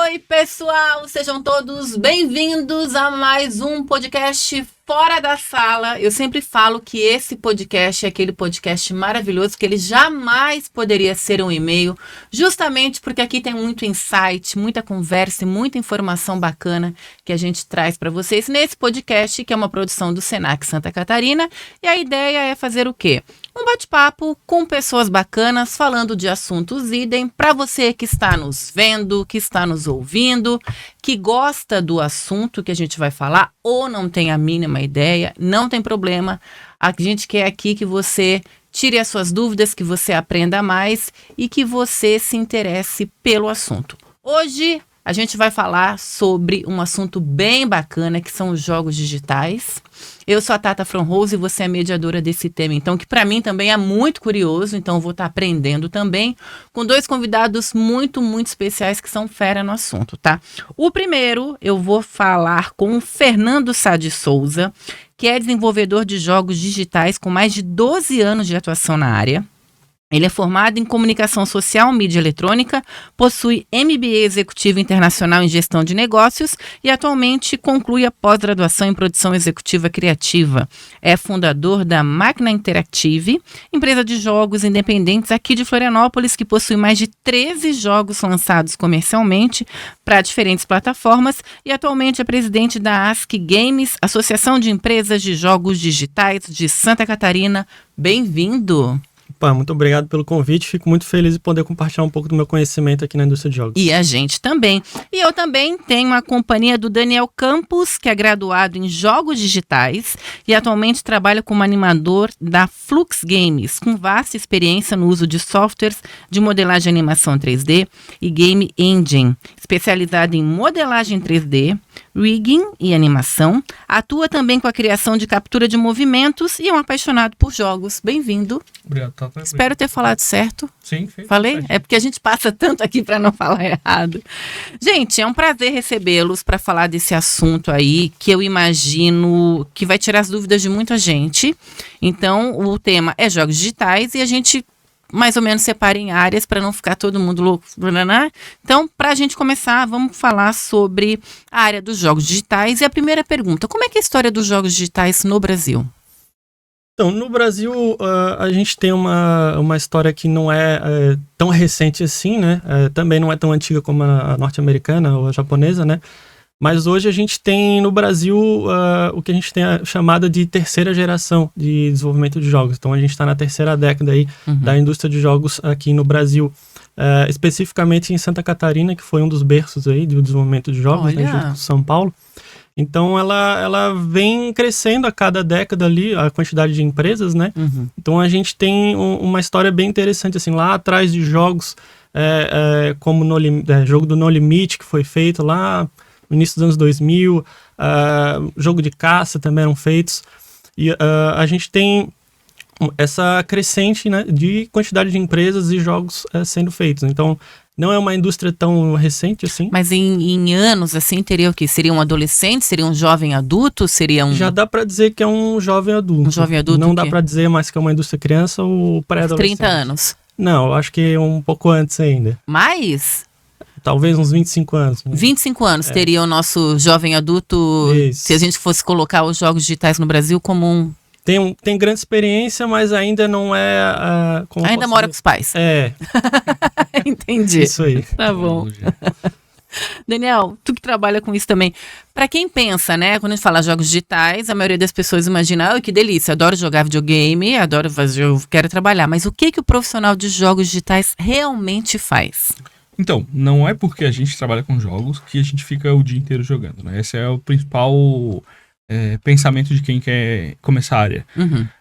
Oi, pessoal! Sejam todos bem-vindos a mais um podcast Fora da Sala. Eu sempre falo que esse podcast é aquele podcast maravilhoso que ele jamais poderia ser um e-mail, justamente porque aqui tem muito insight, muita conversa e muita informação bacana que a gente traz para vocês nesse podcast, que é uma produção do Senac Santa Catarina. E a ideia é fazer o quê? Um bate-papo com pessoas bacanas, falando de assuntos idem, para você que está nos vendo, que está nos ouvindo, que gosta do assunto que a gente vai falar ou não tem a mínima ideia, não tem problema. A gente quer aqui que você tire as suas dúvidas, que você aprenda mais e que você se interesse pelo assunto. Hoje a gente vai falar sobre um assunto bem bacana, que são os jogos digitais. Eu sou a Tata Fronrose e você é mediadora desse tema, então, que para mim também é muito curioso, então eu vou estar aprendendo também com dois convidados muito, muito especiais que são fera no assunto, tá? O primeiro, eu vou falar com o Fernando Sá de Souza, que é desenvolvedor de jogos digitais com mais de 12 anos de atuação na área. Ele é formado em Comunicação Social, Mídia Eletrônica, possui MBA Executivo Internacional em Gestão de Negócios e atualmente conclui a pós-graduação em Produção Executiva Criativa. É fundador da Máquina Interactive, empresa de jogos independentes aqui de Florianópolis, que possui mais de 13 jogos lançados comercialmente para diferentes plataformas e atualmente é presidente da ASC Games, Associação de Empresas de Jogos Digitais de Santa Catarina. Bem-vindo! Opa, muito obrigado pelo convite, fico muito feliz de poder compartilhar um pouco do meu conhecimento aqui na indústria de jogos. E a gente também. E eu também tenho a companhia do Daniel Campos, que é graduado em Jogos Digitais e atualmente trabalha como animador da Flux Games, com vasta experiência no uso de softwares de modelagem e animação 3D e Game Engine, especializado em modelagem 3D, rigging e animação, atua também com a criação de captura de movimentos e é um apaixonado por jogos. Bem-vindo. Obrigado, Tata. Espero ter falado certo. Sim. Falei? É porque a gente passa tanto aqui para não falar errado. Gente, é um prazer recebê-los para falar desse assunto aí, que eu imagino que vai tirar as dúvidas de muita gente. Então, o tema é jogos digitais e a gente mais ou menos separa em áreas para não ficar todo mundo louco. Então, para a gente começar, vamos falar sobre a área dos jogos digitais. E a primeira pergunta, como é que é a história dos jogos digitais no Brasil? Então, no Brasil, a gente tem uma história que não é tão recente assim, né? Também não é tão antiga como a norte-americana ou a japonesa, né? Mas hoje a gente tem no Brasil o que a gente tem chamada de terceira geração de desenvolvimento de jogos. Então a gente está na terceira década aí da indústria de jogos aqui no Brasil. Especificamente em Santa Catarina, que foi um dos berços aí do desenvolvimento de jogos, né, junto com São Paulo. Então ela vem crescendo a cada década ali, a quantidade de empresas, né? Então a gente tem uma história bem interessante, assim, lá atrás de jogos como jogo do No Limite, que foi feito lá no início dos anos 2000, jogo de caça também eram feitos, e a gente tem essa crescente, né, de quantidade de empresas e jogos sendo feitos. Então, não é uma indústria tão recente assim. Mas em anos, assim, teria o quê? Seria um adolescente? Seria um jovem adulto? Seria um... Já dá pra dizer que é um jovem adulto. Um jovem adulto. Não dá pra dizer mais que é uma indústria criança ou pré-adolescente. 30 anos. Não, eu acho que um pouco antes ainda. Mais? Talvez uns 25 anos. 25 anos teria o nosso jovem adulto, Isso. Se a gente fosse colocar os jogos digitais no Brasil como um... Tem grande experiência, mas ainda não é... ainda mora com os pais. Entendi. Isso aí. Tá bom. Daniel, tu que trabalha com isso também. Pra quem pensa, né, quando a gente fala jogos digitais, a maioria das pessoas imagina, que delícia, adoro jogar videogame, adoro fazer, eu quero trabalhar. Mas o que o profissional de jogos digitais realmente faz? Então, não é porque a gente trabalha com jogos que a gente fica o dia inteiro jogando, né? Esse é o principal pensamento de quem quer começar a área.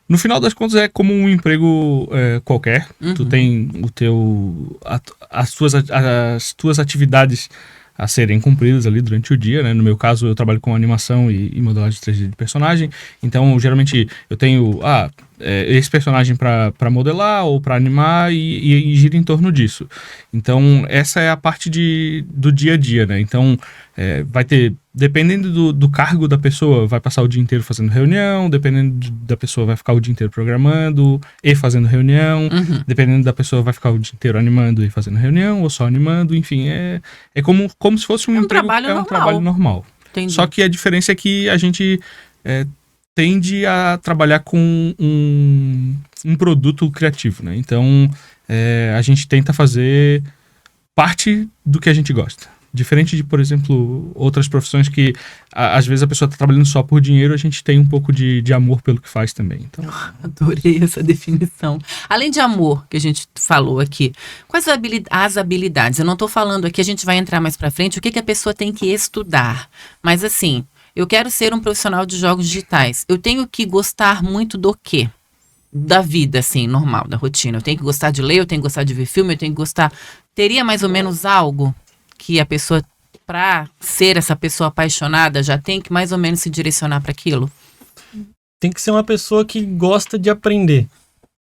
No final das contas, é como um emprego qualquer. Tu tem as tuas atividades a serem cumpridas ali durante o dia, né? No meu caso, eu trabalho com animação e modelagem 3D de personagem. Então, geralmente, eu tenho esse personagem para modelar ou para animar e gira em torno disso. Então, essa é a parte do dia a dia, né? Então, vai ter, dependendo do cargo da pessoa, vai passar o dia inteiro fazendo reunião, dependendo da pessoa vai ficar o dia inteiro programando e fazendo reunião, dependendo da pessoa vai ficar o dia inteiro animando e fazendo reunião, ou só animando, enfim, é como se fosse um emprego, um trabalho normal. Entendi. Só que a diferença é que a gente tende a trabalhar com um produto criativo, né? Então, a gente tenta fazer parte do que a gente gosta. Diferente de, por exemplo, outras profissões que às vezes a pessoa está trabalhando só por dinheiro, a gente tem um pouco de amor pelo que faz também. Então... Adorei essa definição. Além de amor, que a gente falou aqui, quais as habilidades? Eu não estou falando aqui, a gente vai entrar mais para frente, o que a pessoa tem que estudar. Mas assim, eu quero ser um profissional de jogos digitais. Eu tenho que gostar muito do quê? Da vida, assim, normal, da rotina. Eu tenho que gostar de ler, eu tenho que gostar de ver filme, eu tenho que gostar... Teria mais ou menos algo que a pessoa, para ser essa pessoa apaixonada, já tem que mais ou menos se direcionar para aquilo? Tem que ser uma pessoa que gosta de aprender.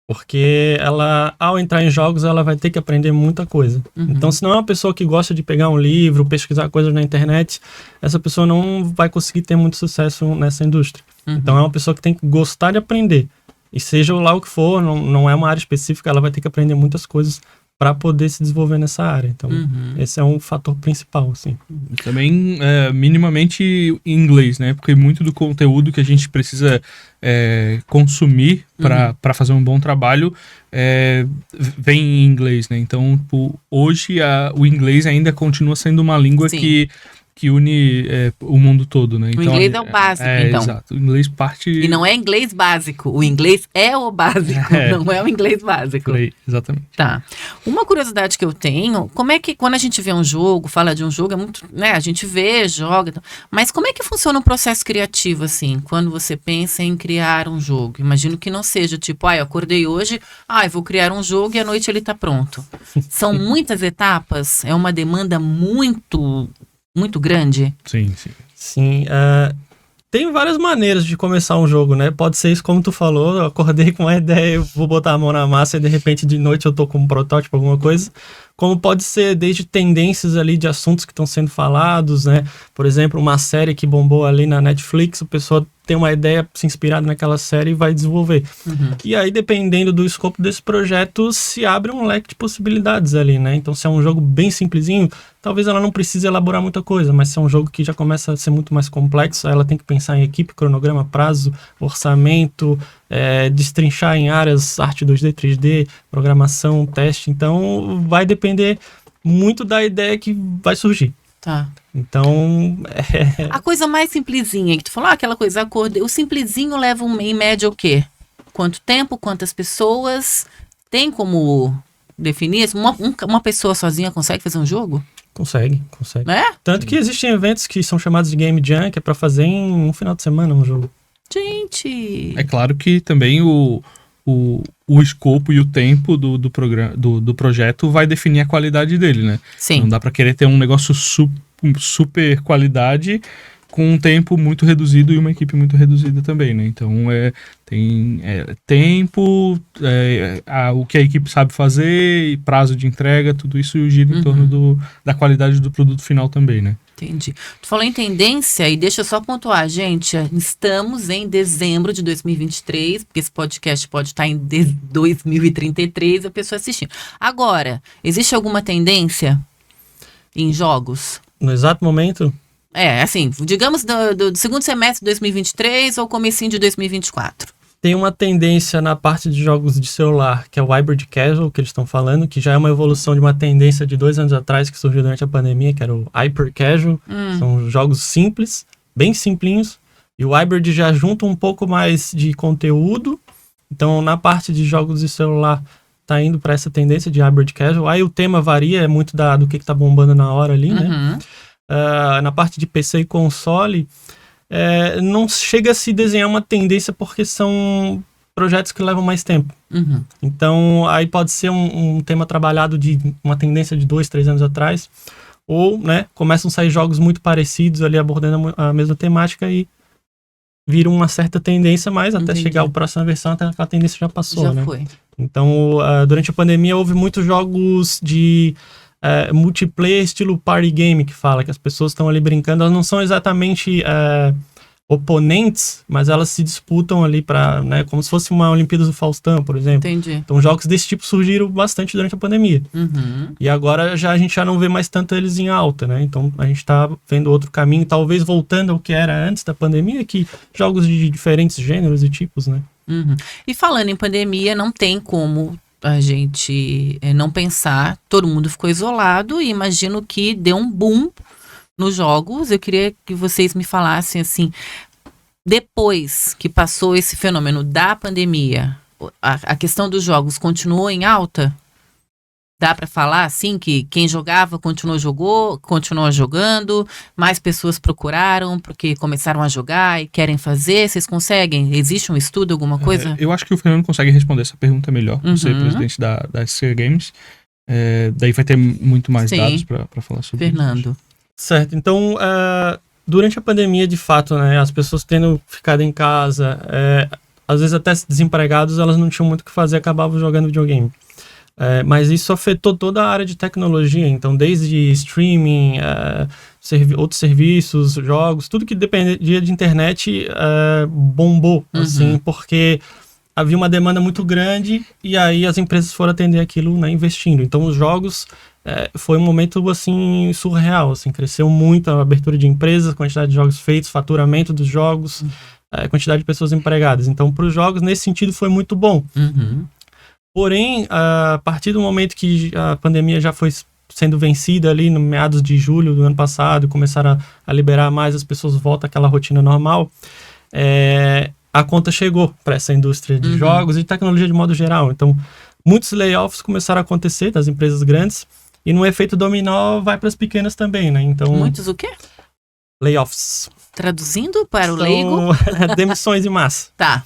Porque ela, ao entrar em jogos, ela vai ter que aprender muita coisa. Então, se não é uma pessoa que gosta de pegar um livro, pesquisar coisas na internet, essa pessoa não vai conseguir ter muito sucesso nessa indústria. Então, é uma pessoa que tem que gostar de aprender. E seja lá o que for, não é uma área específica, ela vai ter que aprender muitas coisas para poder se desenvolver nessa área. Então, esse é um fator principal, assim. Também, minimamente em inglês, né? Porque muito do conteúdo que a gente precisa consumir para fazer um bom trabalho vem em inglês, né? Então, hoje, o inglês ainda continua sendo uma língua que une o mundo todo, né? Então, o inglês é o básico, então. Exato. O inglês parte... E não é inglês básico. O inglês é o básico, não é o inglês básico. Exatamente. Tá. Uma curiosidade que eu tenho, como é que quando a gente vê um jogo, fala de um jogo, é muito, né? A gente vê, joga, mas como é que funciona o processo criativo, assim, quando você pensa em criar um jogo? Imagino que não seja tipo, eu acordei hoje, eu vou criar um jogo e à noite ele tá pronto. São muitas etapas, é uma demanda muito grande? Sim. Tem várias maneiras de começar um jogo, né? Pode ser isso como tu falou, eu acordei com uma ideia, eu vou botar a mão na massa e de repente de noite eu tô com um protótipo, alguma coisa. Como pode ser desde tendências ali de assuntos que estão sendo falados, né? Por exemplo, uma série que bombou ali na Netflix, a pessoa tem uma ideia, se inspirar naquela série e vai desenvolver. E aí, dependendo do escopo desse projeto, se abre um leque de possibilidades ali, né? Então, se é um jogo bem simplesinho, talvez ela não precise elaborar muita coisa, mas se é um jogo que já começa a ser muito mais complexo, ela tem que pensar em equipe, cronograma, prazo, orçamento, destrinchar em áreas, arte 2D, 3D, programação, teste. Então, vai depender muito da ideia que vai surgir. Tá. Então, A coisa mais simplesinha, que tu falou, aquela coisa, acordei. O simplesinho leva em média o quê? Quanto tempo, quantas pessoas? Tem como definir isso? Uma pessoa sozinha consegue fazer um jogo? Consegue. É? Tanto que existem eventos que são chamados de Game Jam, que é pra fazer em um final de semana um jogo. Gente! É claro que também o escopo e o tempo do projeto vai definir a qualidade dele, né? Sim. Não dá pra querer ter um negócio super qualidade com um tempo muito reduzido e uma equipe muito reduzida também, né? Então, tem tempo, o que a equipe sabe fazer, e prazo de entrega, tudo isso gira em torno da qualidade do produto final também, né? Entendi. Tu falou em tendência e deixa eu só pontuar, gente, estamos em dezembro de 2023, porque esse podcast pode estar em 2033 a pessoa assistindo. Agora, existe alguma tendência em jogos? No exato momento? Assim, digamos do segundo semestre de 2023 ou comecinho de 2024. Tem uma tendência na parte de jogos de celular, que é o hybrid casual, que eles estão falando, que já é uma evolução de uma tendência de 2 anos atrás que surgiu durante a pandemia, que era o hyper casual. São jogos simples, bem simplinhos, e o hybrid já junta um pouco mais de conteúdo. Então, na parte de jogos de celular, tá indo para essa tendência de hybrid casual. Aí o tema varia, é muito do que tá bombando na hora ali, né? Na parte de PC e console, não chega a se desenhar uma tendência porque são projetos que levam mais tempo. Então, aí pode ser um tema trabalhado de uma tendência de 2, 3 anos atrás, ou, né, começam a sair jogos muito parecidos ali abordando a mesma temática e vira uma certa tendência, mas até Entendi. chegar a próxima versão, até a tendência já passou, Já né? foi. Então, durante a pandemia, houve muitos jogos de multiplayer estilo party game, que fala que as pessoas estão ali brincando. Elas não são exatamente oponentes, mas elas se disputam ali para, né, como se fosse uma Olimpíadas do Faustão, por exemplo. Entendi. Então, jogos desse tipo surgiram bastante durante a pandemia. Uhum. E agora a gente já não vê mais tanto eles em alta, né? Então, a gente tá vendo outro caminho, talvez voltando ao que era antes da pandemia, que jogos de diferentes gêneros e tipos, né? Uhum. E falando em pandemia, não tem como a gente não pensar, todo mundo ficou isolado e imagino que deu um boom nos jogos. Eu queria que vocês me falassem assim, depois que passou esse fenômeno da pandemia, a questão dos jogos continuou em alta? Dá para falar assim que quem jogava continuou jogando, mais pessoas procuraram porque começaram a jogar e querem fazer? Vocês conseguem? Existe um estudo, alguma coisa? Eu acho que o Fernando consegue responder essa pergunta melhor, por ser Uhum. presidente da SC Games. Daí vai ter muito mais Sim. dados para falar sobre Fernando. isso. Certo, então, durante a pandemia, de fato, né, as pessoas tendo ficado em casa, às vezes até desempregados, elas não tinham muito o que fazer, acabavam jogando videogame. Mas isso afetou toda a área de tecnologia, então desde streaming, outros serviços, jogos, tudo que dependia de internet bombou, assim, porque havia uma demanda muito grande e aí as empresas foram atender aquilo, né, investindo. Então os jogos foi um momento assim surreal, assim, cresceu muito a abertura de empresas, a quantidade de jogos feitos, faturamento dos jogos, a quantidade de pessoas empregadas. Então para os jogos nesse sentido foi muito bom. Uhum. Porém, a partir do momento que a pandemia já foi sendo vencida ali no meados de julho do ano passado, começaram a liberar mais, as pessoas voltam àquela rotina normal, a conta chegou para essa indústria de jogos e de tecnologia de modo geral. Então, muitos layoffs começaram a acontecer das empresas grandes e no efeito dominó vai para as pequenas também, né? Então, Muitos o quê? layoffs. Traduzindo para o São leigo? demissões em massa. Tá.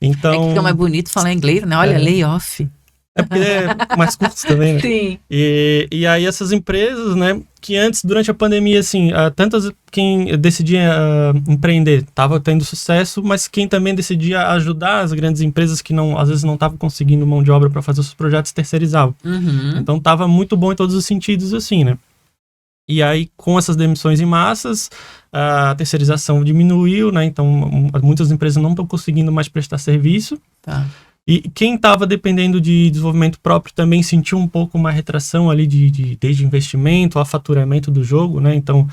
Então, É que fica mais bonito falar em inglês, né? Olha, layoff. é porque é mais curtos também, né? Sim. E aí essas empresas, né, que antes, durante a pandemia, assim, tantas quem decidia empreender estava tendo sucesso, mas quem também decidia ajudar as grandes empresas que às vezes não estavam conseguindo mão de obra para fazer os seus projetos, terceirizavam. Uhum. Então tava muito bom em todos os sentidos, assim, né? E aí, com essas demissões em massas, a terceirização diminuiu, né? Então, muitas empresas não estão conseguindo mais prestar serviço. Tá. E quem estava dependendo de desenvolvimento próprio também sentiu um pouco uma retração ali desde investimento a faturamento do jogo, né? Então,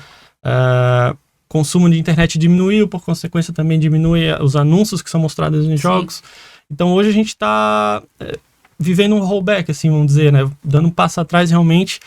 consumo de internet diminuiu, por consequência também diminui os anúncios que são mostrados em jogos. Então, hoje a gente está vivendo um rollback, assim, vamos dizer, né? Dando um passo atrás realmente.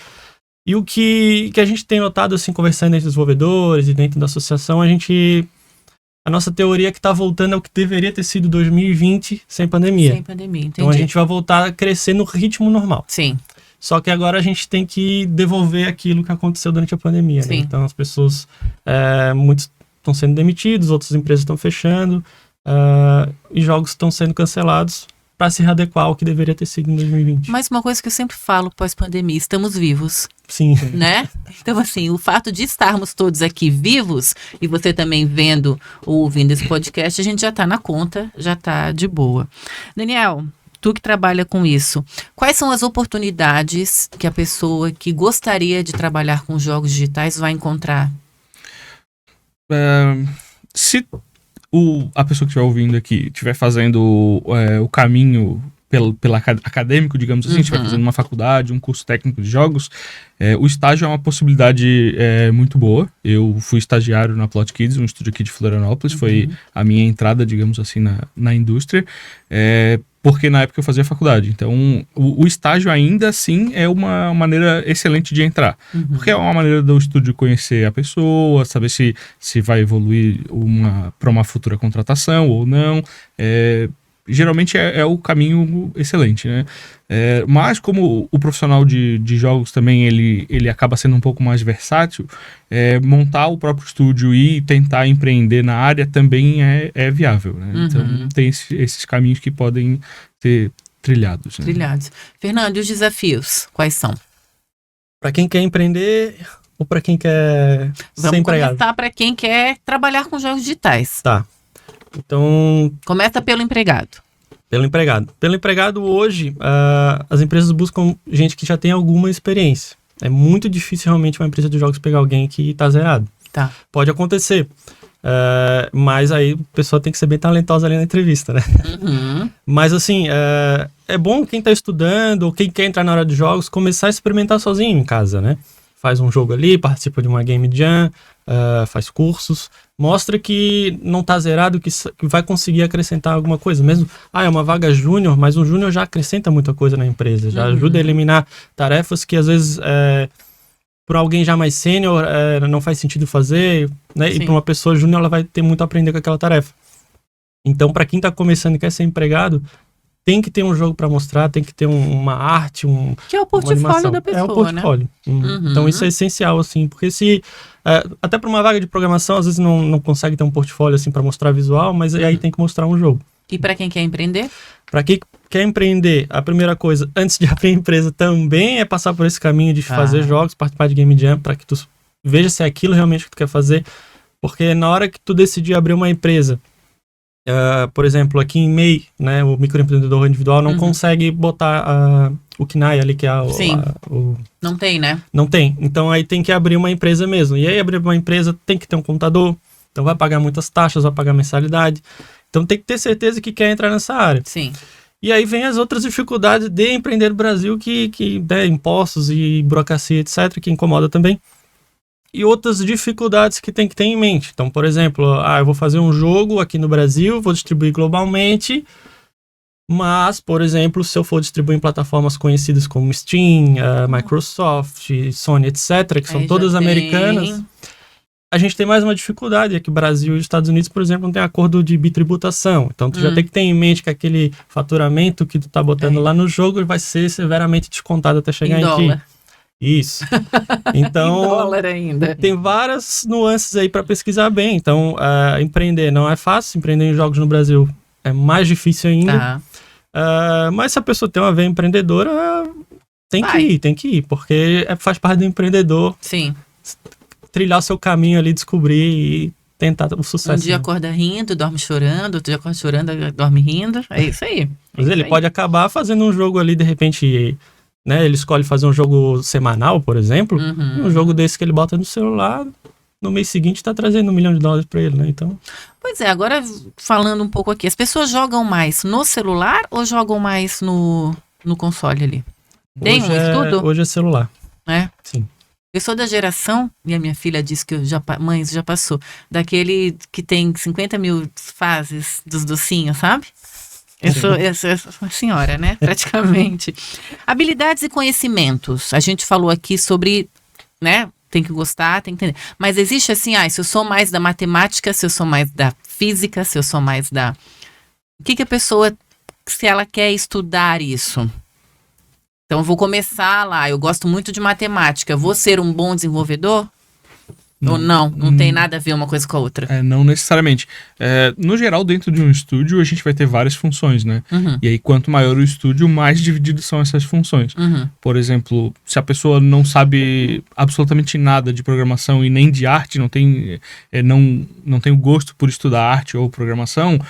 E o que a gente tem notado, assim, conversando entre os desenvolvedores e dentro da associação, a nossa teoria é que está voltando ao que deveria ter sido 2020 sem pandemia. Sem pandemia, entendi. Então a gente vai voltar a crescer no ritmo normal. Sim. Só que agora a gente tem que devolver aquilo que aconteceu durante a pandemia, né? Sim. Então as pessoas, muitos estão sendo demitidos, outras empresas estão fechando, e jogos estão sendo cancelados para se readequar ao que deveria ter sido em 2020. Mas uma coisa que eu sempre falo pós-pandemia, estamos vivos, Sim. né? Então, assim, o fato de estarmos todos aqui vivos, e você também vendo ou ouvindo esse podcast, a gente já tá na conta, já tá de boa. Daniel, tu que trabalha com isso, quais são as oportunidades que a pessoa que gostaria de trabalhar com jogos digitais vai encontrar? Se a pessoa que estiver ouvindo aqui estiver fazendo o caminho pelo acadêmico, digamos assim, estiver fazendo uma faculdade, um curso técnico de jogos, o estágio é uma possibilidade muito boa. Eu fui estagiário na Plot Kids, um estúdio aqui de Florianópolis, foi a minha entrada, digamos assim, na indústria, porque na época eu fazia faculdade. Então, o estágio ainda assim é uma maneira excelente de entrar, porque é uma maneira do estúdio conhecer a pessoa, saber se vai evoluir para uma futura contratação ou não. Geralmente é o caminho excelente, né? Mas como o profissional de jogos também ele acaba sendo um pouco mais versátil, montar o próprio estúdio e tentar empreender na área também é viável, né? Então tem esses caminhos que podem ser trilhados. Né? Trilhados. Fernando, e os desafios, quais são? Para quem quer empreender ou para quem quer ser Vamos empregado? começar para quem quer trabalhar com jogos digitais. Tá. Então... Começa pelo empregado. Pelo empregado. Pelo empregado, hoje, as empresas buscam gente que já tem alguma experiência. É muito difícil, realmente, uma empresa de jogos pegar alguém que tá zerado. Tá. Pode acontecer. Mas aí a pessoa tem que ser bem talentosa ali na entrevista, né? Uhum. Mas assim, é bom quem tá estudando ou quem quer entrar na área de jogos começar a experimentar sozinho em casa, né? Faz um jogo ali, participa de uma Game Jam, faz cursos, mostra que não tá zerado, que vai conseguir acrescentar alguma coisa. Mesmo, é uma vaga júnior, mas um júnior já acrescenta muita coisa na empresa, já ajuda a eliminar tarefas que às vezes... por alguém já mais sênior, não faz sentido fazer, né? Sim. E para uma pessoa júnior, ela vai ter muito a aprender com aquela tarefa. Então, para quem está começando e quer ser empregado, tem que ter um jogo para mostrar, tem que ter uma arte, que é o portfólio da pessoa, é o portfólio. Né? Uhum. Então, isso é essencial, assim, porque se... até para uma vaga de programação, às vezes não consegue ter um portfólio, assim, para mostrar visual, mas aí tem que mostrar um jogo. E para quem quer empreender? Para quem quer empreender, a primeira coisa, antes de abrir a empresa, também é passar por esse caminho de fazer jogos, participar de Game Jam, para que tu veja se é aquilo realmente que tu quer fazer. Porque na hora que tu decidir abrir uma empresa, por exemplo, aqui em MEI, né, o microempreendedor individual não consegue botar o KNAI ali, que é Não tem, né? Não tem. Então aí tem que abrir uma empresa mesmo. E aí abrir uma empresa tem que ter um contador, então vai pagar muitas taxas, vai pagar mensalidade. Então tem que ter certeza que quer entrar nessa área. Sim. E aí vem as outras dificuldades de empreender no Brasil, que impostos e burocracia, etc., que incomoda também. E outras dificuldades que tem que ter em mente. Então, por exemplo, eu vou fazer um jogo aqui no Brasil, vou distribuir globalmente, mas, por exemplo, se eu for distribuir em plataformas conhecidas como Steam, Microsoft, Sony, etc., que são todas americanas... A gente tem mais uma dificuldade, é que o Brasil e os Estados Unidos, por exemplo, não tem acordo de bitributação. Então, tu já tem que ter em mente que aquele faturamento que tu tá botando lá no jogo vai ser severamente descontado até chegar em dólar. ti. Isso. Então, em dólar ainda. Tem várias nuances aí para pesquisar bem. Então, empreender não é fácil. Empreender em jogos no Brasil é mais difícil ainda. Mas se a pessoa tem uma veia empreendedora, tem que ir. Porque faz parte do empreendedor. Sim. Trilhar o seu caminho ali, descobrir e tentar o sucesso. Um dia acorda rindo, dorme chorando, outro dia acorda chorando, dorme rindo. É isso aí. Mas ele pode acabar fazendo um jogo ali, de repente, né? Ele escolhe fazer um jogo semanal, por exemplo. Um jogo desse que ele bota no celular, no mês seguinte tá trazendo $1 milhão para ele, né? Então... Pois é, agora falando um pouco aqui, as pessoas jogam mais no celular ou jogam mais no console ali? Tem um estudo? Hoje é celular. É? Sim. Eu sou da geração, e a minha filha disse que mãe, isso já passou, daquele que tem 50 mil fases dos docinhos, sabe? Eu sou uma senhora, né? Praticamente. Habilidades e conhecimentos. A gente falou aqui sobre, né? Tem que gostar, tem que entender. Mas existe assim, se eu sou mais da matemática, se eu sou mais da física, se eu sou mais da... O que a pessoa, se ela quer estudar isso... Então, eu vou começar lá. Eu gosto muito de matemática. Vou ser um bom desenvolvedor? Ou não? Não tem nada a ver uma coisa com a outra? Não necessariamente. No geral, dentro de um estúdio, a gente vai ter várias funções, né? E aí, quanto maior o estúdio, mais divididos são essas funções. Por exemplo, se a pessoa não sabe absolutamente nada de programação e nem de arte, não tem o gosto por estudar arte ou programação...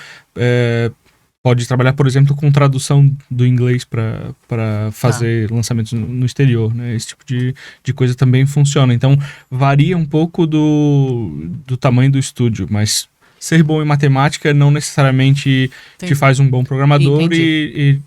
Pode trabalhar, por exemplo, com tradução do inglês para fazer lançamentos no exterior, né? Esse tipo de coisa também funciona. Então, varia um pouco do tamanho do estúdio, mas ser bom em matemática não necessariamente te faz um bom programador e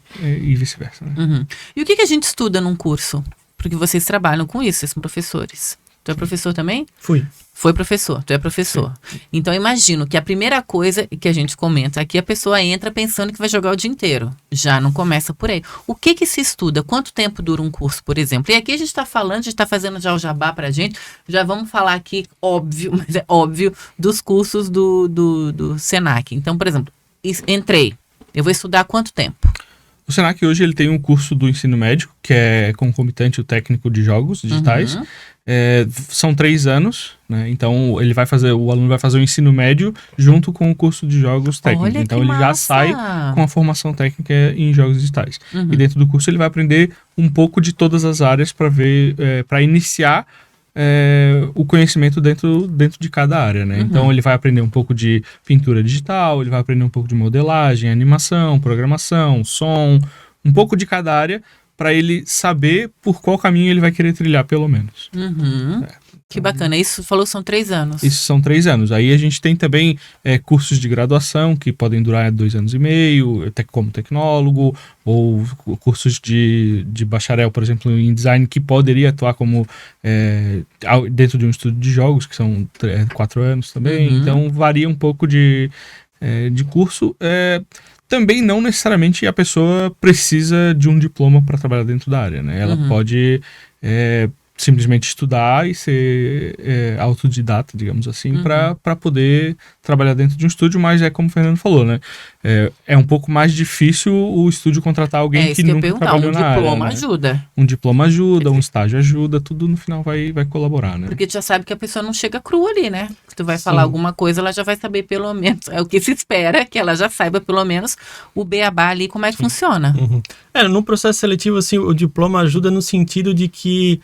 vice-versa. Né? E o que a gente estuda num curso? Porque vocês trabalham com isso, vocês são professores. Tu é professor também? Fui. Foi professor, tu é professor. Sim. Então, imagino que a primeira coisa que a gente comenta aqui, a pessoa entra pensando que vai jogar o dia inteiro. Já não começa por aí. O que se estuda? Quanto tempo dura um curso, por exemplo? E aqui a gente está falando, a gente está fazendo já o jabá pra gente. Já vamos falar aqui, óbvio, mas é óbvio, dos cursos do Senac. Então, por exemplo, entrei. Eu vou estudar quanto tempo? O Senac hoje ele tem um curso do ensino médio, que é concomitante o técnico de jogos digitais. São 3 anos, né? Então o aluno vai fazer o ensino médio junto com o curso de jogos técnicos. Olha, então ele já sai com a formação técnica em jogos digitais. E dentro do curso ele vai aprender um pouco de todas as áreas para iniciar o conhecimento dentro de cada área, né? Então ele vai aprender um pouco de pintura digital, ele vai aprender um pouco de modelagem, animação, programação, som, um pouco de cada área, para ele saber por qual caminho ele vai querer trilhar, pelo menos. Que bacana. Isso falou são 3 anos. Isso são 3 anos. Aí a gente tem também cursos de graduação que podem durar 2 anos e meio, até como tecnólogo, ou cursos de bacharel, por exemplo, em design, que poderia atuar como dentro de um estúdio de jogos, que são 4 anos também. Então varia um pouco de curso. Também não necessariamente a pessoa precisa de um diploma para trabalhar dentro da área, né? Ela pode simplesmente estudar e ser autodidata, digamos assim, para poder trabalhar dentro de um estúdio, mas como o Fernando falou, né? É um pouco mais difícil o estúdio contratar alguém que nunca trabalhou na área. Um diploma ajuda. Um diploma ajuda, um estágio ajuda, tudo no final vai colaborar, né? Porque tu já sabe que a pessoa não chega crua ali, né? Se tu vai falar alguma coisa, ela já vai saber pelo menos, é o que se espera, que ela já saiba pelo menos o beabá ali, como é que funciona. No processo seletivo, assim, o diploma ajuda no sentido de que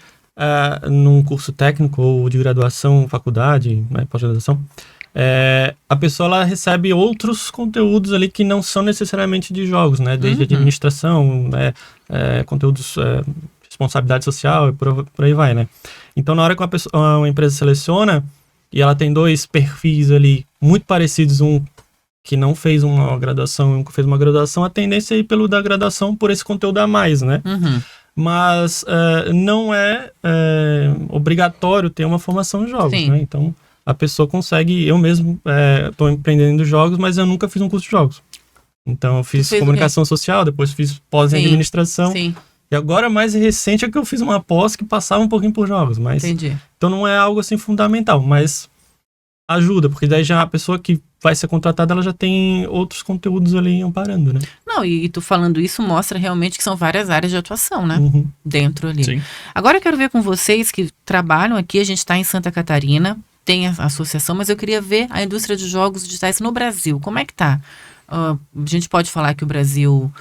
num curso técnico ou de graduação, faculdade, né, pós-graduação, a pessoa ela recebe outros conteúdos ali que não são necessariamente de jogos, né? Desde administração, né, conteúdos, responsabilidade social e por aí vai, né? Então, na hora que uma empresa seleciona e ela tem 2 perfis ali muito parecidos, um que não fez uma graduação e um que fez uma graduação, a tendência é ir pelo da graduação por esse conteúdo a mais, né? Mas não é obrigatório ter uma formação em jogos, né? Então, a pessoa consegue... Eu mesmo estou empreendendo jogos, mas eu nunca fiz um curso de jogos. Então, eu fiz comunicação social, depois fiz pós em administração. E agora, mais recente, é que eu fiz uma pós que passava um pouquinho por jogos. Mas, então, não é algo assim fundamental, mas ajuda, porque daí já a pessoa que vai ser contratada, ela já tem outros conteúdos ali amparando, né? Não, e tu falando isso mostra realmente que são várias áreas de atuação, né? Dentro ali. Sim. Agora eu quero ver com vocês que trabalham aqui, a gente está em Santa Catarina, tem a associação, mas eu queria ver a indústria de jogos digitais no Brasil. Como é que tá? A gente pode falar que o Brasil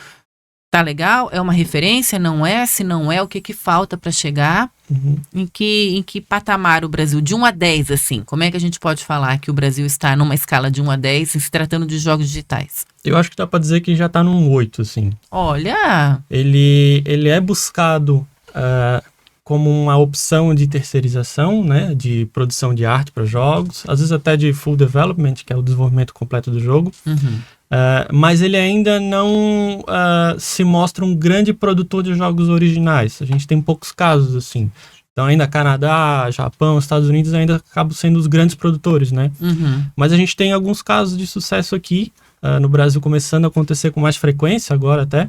tá legal? É uma referência? Não é? Se não é, o que falta para chegar? Em que patamar o Brasil, de 1 a 10, assim, como é que a gente pode falar que o Brasil está numa escala de 1 a 10, se tratando de jogos digitais? Eu acho que dá para dizer que já está num 8, assim. Olha! Ele é buscado como uma opção de terceirização, né, de produção de arte para jogos, às vezes até de full development, que é o desenvolvimento completo do jogo. Mas ele ainda não se mostra um grande produtor de jogos originais. A gente tem poucos casos, assim. Então, ainda Canadá, Japão, Estados Unidos ainda acabam sendo os grandes produtores, né? Mas a gente tem alguns casos de sucesso aqui, no Brasil começando a acontecer com mais frequência agora até.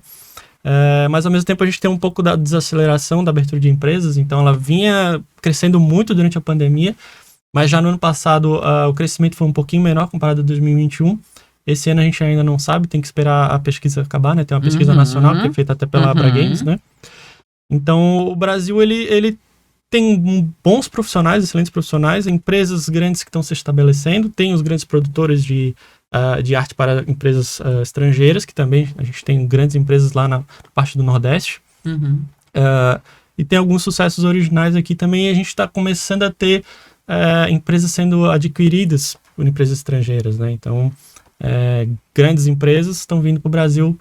Mas, ao mesmo tempo, a gente tem um pouco da desaceleração da abertura de empresas. Então, ela vinha crescendo muito durante a pandemia, mas já no ano passado o crescimento foi um pouquinho menor comparado a 2021. Esse ano a gente ainda não sabe, tem que esperar a pesquisa acabar, né? Tem uma pesquisa nacional que é feita até pela Abra Games, né? Então, o Brasil, ele tem bons profissionais, excelentes profissionais, empresas grandes que estão se estabelecendo, tem os grandes produtores de arte para empresas estrangeiras, que também a gente tem grandes empresas lá na parte do Nordeste. E tem alguns sucessos originais aqui também, e a gente está começando a ter empresas sendo adquiridas por empresas estrangeiras, né? Então, grandes empresas estão vindo para o Brasil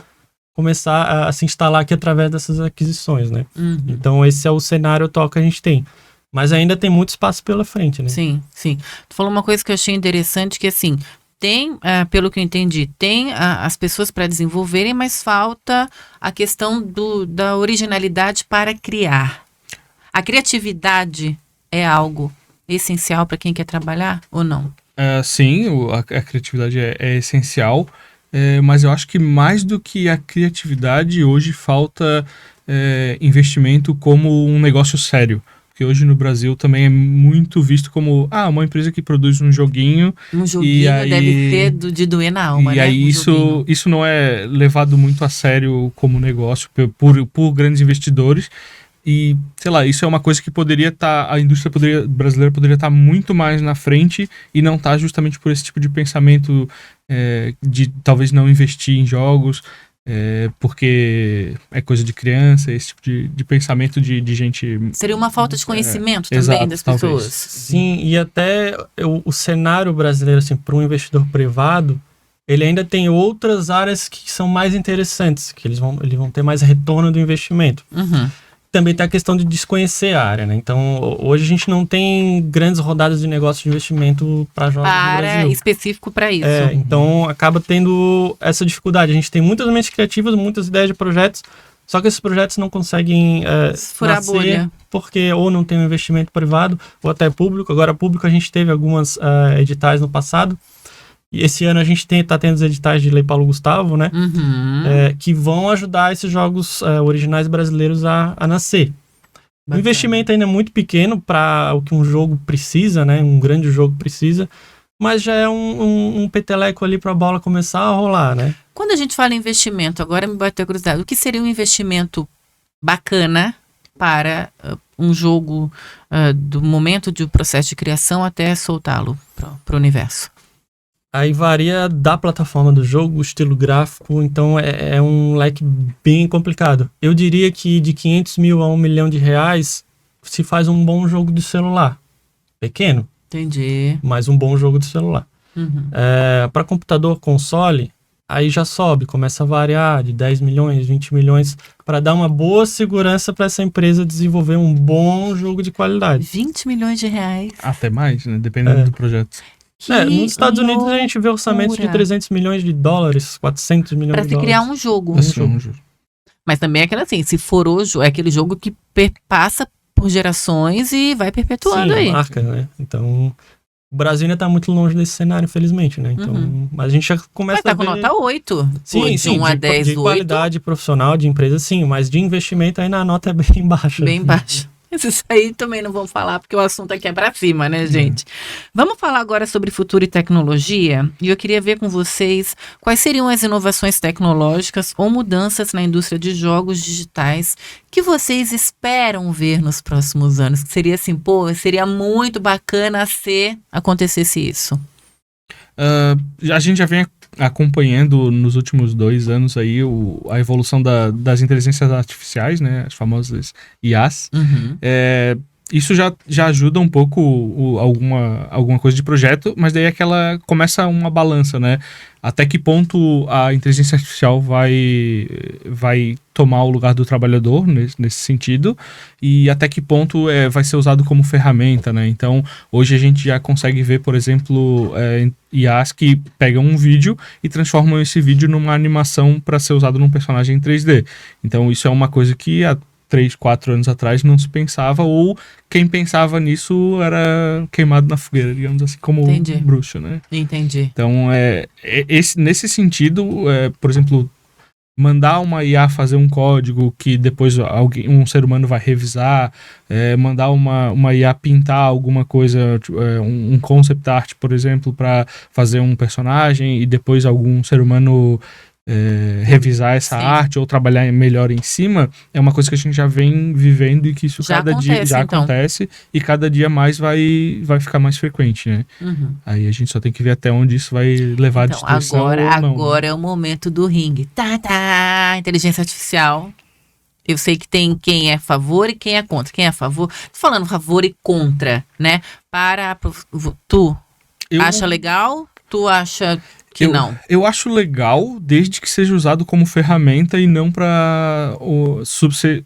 começar a se instalar aqui através dessas aquisições, né? Então, esse é o cenário atual que a gente tem. Mas ainda tem muito espaço pela frente, né? Sim. Tu falou uma coisa que eu achei interessante, que assim, tem, pelo que eu entendi, tem as pessoas para desenvolverem, mas falta a questão da originalidade para criar. A criatividade é algo essencial para quem quer trabalhar ou não? Sim, a criatividade é essencial, mas eu acho que mais do que a criatividade, hoje falta investimento como um negócio sério. Porque hoje no Brasil também é muito visto como uma empresa que produz um joguinho. Um joguinho aí, deve ser de doer na alma, né? E aí isso não é levado muito a sério como negócio por grandes investidores. E, sei lá, isso é uma coisa que a indústria brasileira poderia estar muito mais na frente e não está justamente por esse tipo de pensamento de talvez não investir em jogos. porque é coisa de criança, esse tipo de pensamento de gente... Seria uma falta de conhecimento também exato, das talvez. pessoas. Sim, e até o cenário brasileiro, assim, para um investidor privado, ele ainda tem outras áreas que são mais interessantes, que eles vão ter mais retorno do investimento. Uhum. Também tem a questão de desconhecer a área, né? Então, hoje a gente não tem grandes rodadas de negócio de investimento para jogos no Brasil. Específico para isso. Então, acaba tendo essa dificuldade. A gente tem muitas mentes criativas, muitas ideias de projetos, só que esses projetos não conseguem furar a bolha. Porque ou não tem um investimento privado, ou até público. Agora, público, a gente teve algumas editais no passado. E esse ano a gente está tendo os editais de Lei Paulo Gustavo, né? Uhum. Que vão ajudar esses jogos originais brasileiros a nascer. Bacana. O investimento ainda é muito pequeno para o que um jogo precisa, né? Um grande jogo precisa. Mas já é um peteleco ali para a bola começar a rolar, né? Quando a gente fala em investimento, agora me bateu a curiosidade. O que seria um investimento bacana para um jogo do momento do processo de criação até soltá-lo para o universo? Aí varia da plataforma do jogo, o estilo gráfico, então é um leque bem complicado. Eu diria que de 500 mil a 1 milhão de reais se faz um bom jogo de celular. Pequeno, Entendi. mas um bom jogo de celular. Uhum. Para computador, console, aí já sobe, começa a variar de 10 milhões, 20 milhões, para dar uma boa segurança para essa empresa desenvolver um bom jogo de qualidade. 20 milhões de reais. Até mais, né? Dependendo do projeto. Nos Estados Unidos a gente vê orçamentos de 300 milhões de dólares, 400 milhões para de se dólares. criar um jogo. Mas também é aquela assim, se for hoje, é aquele jogo que passa por gerações e vai perpetuando aí. Marca, né? Então, o Brasil ainda tá muito longe desse cenário, infelizmente, né? Então, mas a gente já começa Mas tá a ver... com nota 8. Sim, de 1 a 10, de 8. qualidade profissional, de empresa, sim. Mas de investimento ainda a nota é bem baixa. Bem baixa. Isso aí também não vamos falar, porque o assunto aqui é pra cima, né, gente? Vamos falar agora sobre futuro e tecnologia. E eu queria ver com vocês quais seriam as inovações tecnológicas ou mudanças na indústria de jogos digitais que vocês esperam ver nos próximos anos. Que seria assim, seria muito bacana se acontecesse isso. A gente já vem acompanhando nos últimos 2 anos aí a evolução das inteligências artificiais, né, as famosas IAs. Uhum. Isso já ajuda um pouco alguma coisa de projeto, mas daí começa uma balança, né? Até que ponto a inteligência artificial vai tomar o lugar do trabalhador nesse sentido, e até que ponto vai ser usado como ferramenta, né? Então, hoje a gente já consegue ver, por exemplo, IAs que pegam um vídeo e transformam esse vídeo numa animação para ser usado num personagem em 3D. Então, isso é uma coisa que há 3, 4 anos atrás não se pensava, ou quem pensava nisso era queimado na fogueira, digamos assim, como bruxo, né? Entendi. Então, nesse sentido, por exemplo, mandar uma IA fazer um código que depois um ser humano vai revisar, mandar uma IA pintar alguma coisa, um concept art, por exemplo, para fazer um personagem e depois algum ser humano revisar essa arte ou trabalhar melhor em cima, é uma coisa que a gente já vem vivendo e que isso cada dia já acontece e cada dia mais vai ficar mais frequente, né? Uhum. Aí a gente só tem que ver até onde isso vai levar a destruição ou não. Agora é o momento do ringue. Inteligência artificial. Eu sei que tem quem é a favor e quem é contra. Quem é a favor? Tô falando favor e contra, né? Tu acha legal? Tu acha que não? Eu acho legal desde que seja usado como ferramenta e não para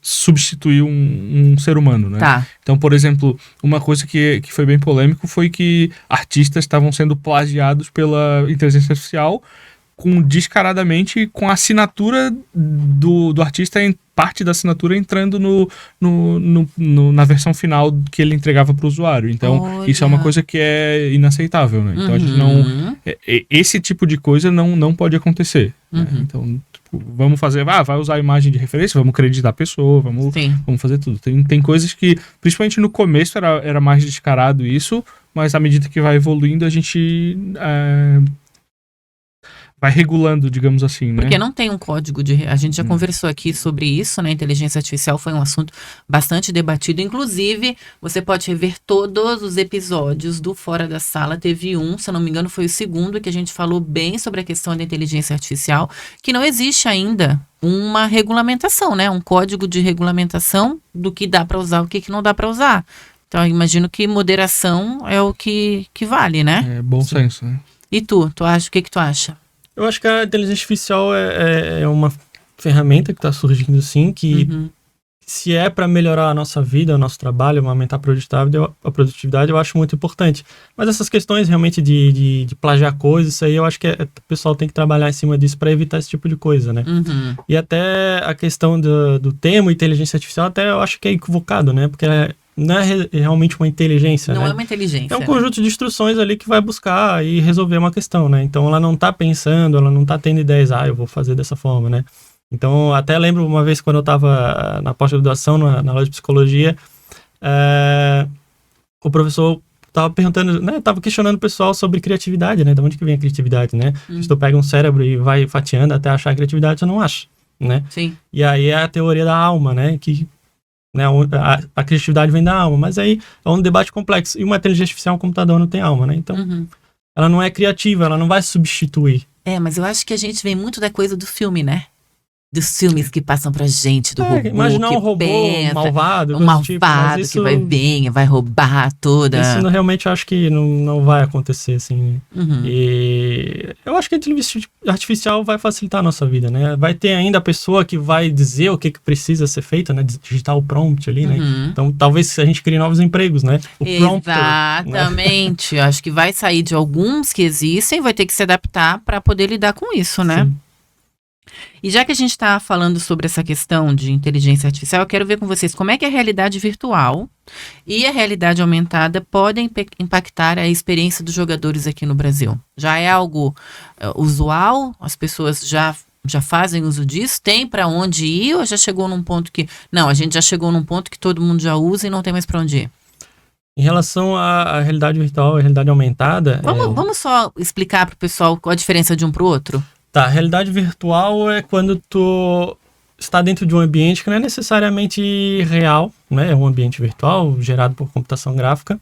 substituir um ser humano, né? Tá. Então, por exemplo, uma coisa que foi bem polêmico foi que artistas estavam sendo plagiados pela inteligência artificial descaradamente com a assinatura do artista, em parte da assinatura entrando na versão final que ele entregava para o usuário. Então, isso é uma coisa que é inaceitável, né? Então, a gente não... Esse tipo de coisa não pode acontecer. Né? Então, vamos fazer... vai usar a imagem de referência, vamos acreditar a pessoa, vamos fazer tudo. Tem coisas que, principalmente no começo, era mais descarado isso, mas à medida que vai evoluindo, a gente... vai regulando, digamos assim, né? Porque não tem um código de... A gente já conversou aqui sobre isso, né? Inteligência artificial foi um assunto bastante debatido. Inclusive, você pode rever todos os episódios do Fora da Sala. Teve um, se eu não me engano, foi o segundo, que a gente falou bem sobre a questão da inteligência artificial, que não existe ainda uma regulamentação, né? Um código de regulamentação do que dá para usar, o que não dá para usar. Então, eu imagino que moderação é o que vale, né? É bom senso, né? E tu acha, o que tu acha? Eu acho que a inteligência artificial é uma ferramenta que está surgindo, sim, que se é para melhorar a nossa vida, o nosso trabalho, aumentar a produtividade, eu acho muito importante. Mas essas questões realmente de plagiar coisas, isso aí eu acho que o pessoal tem que trabalhar em cima disso para evitar esse tipo de coisa, né? E até a questão do termo inteligência artificial, até eu acho que é equivocado, né? Porque não é realmente uma inteligência, Não né? é uma inteligência. É um conjunto de instruções ali que vai buscar e resolver uma questão, né? Então ela não tá pensando, ela não tá tendo ideias, eu vou fazer dessa forma, né? Então até lembro uma vez quando eu tava na pós-graduação, na aula de psicologia, o professor tava perguntando, né? Tava questionando o pessoal sobre criatividade, né? De onde que vem a criatividade, né? Se tu pega um cérebro e vai fatiando até achar a criatividade, tu não acha, né? Sim. E aí é a teoria da alma, né? Que né, a criatividade vem da alma, mas aí é um debate complexo. E uma inteligência artificial, um computador não tem alma, né? Então, ela não é criativa, ela não vai substituir. Mas eu acho que a gente vem muito da coisa do filme, né? Dos filmes que passam pra gente, do robô imaginar que um robô pensa, malvado, um malvado tipo, mas isso, que vai vir, vai roubar toda... Isso realmente eu acho que não vai acontecer, assim. E eu acho que a inteligência artificial vai facilitar a nossa vida, né? Vai ter ainda a pessoa que vai dizer o que precisa ser feito, né? Digitar o prompt ali, né? Então, talvez a gente crie novos empregos, né? O prompter, exatamente. Né? Acho que vai sair de alguns que existem, vai ter que se adaptar para poder lidar com isso, né? Sim. E já que a gente está falando sobre essa questão de inteligência artificial, eu quero ver com vocês como é que a realidade virtual e a realidade aumentada podem impactar a experiência dos jogadores aqui no Brasil. Já é algo usual? As pessoas já fazem uso disso? Tem para onde ir ou já chegou num ponto que... Não, a gente já chegou num ponto que todo mundo já usa e não tem mais para onde ir. Em relação à realidade virtual e à realidade aumentada... Vamos só explicar para o pessoal qual a diferença de um para o outro? Tá, realidade virtual é quando tu está dentro de um ambiente que não é necessariamente real, né? É um ambiente virtual gerado por computação gráfica.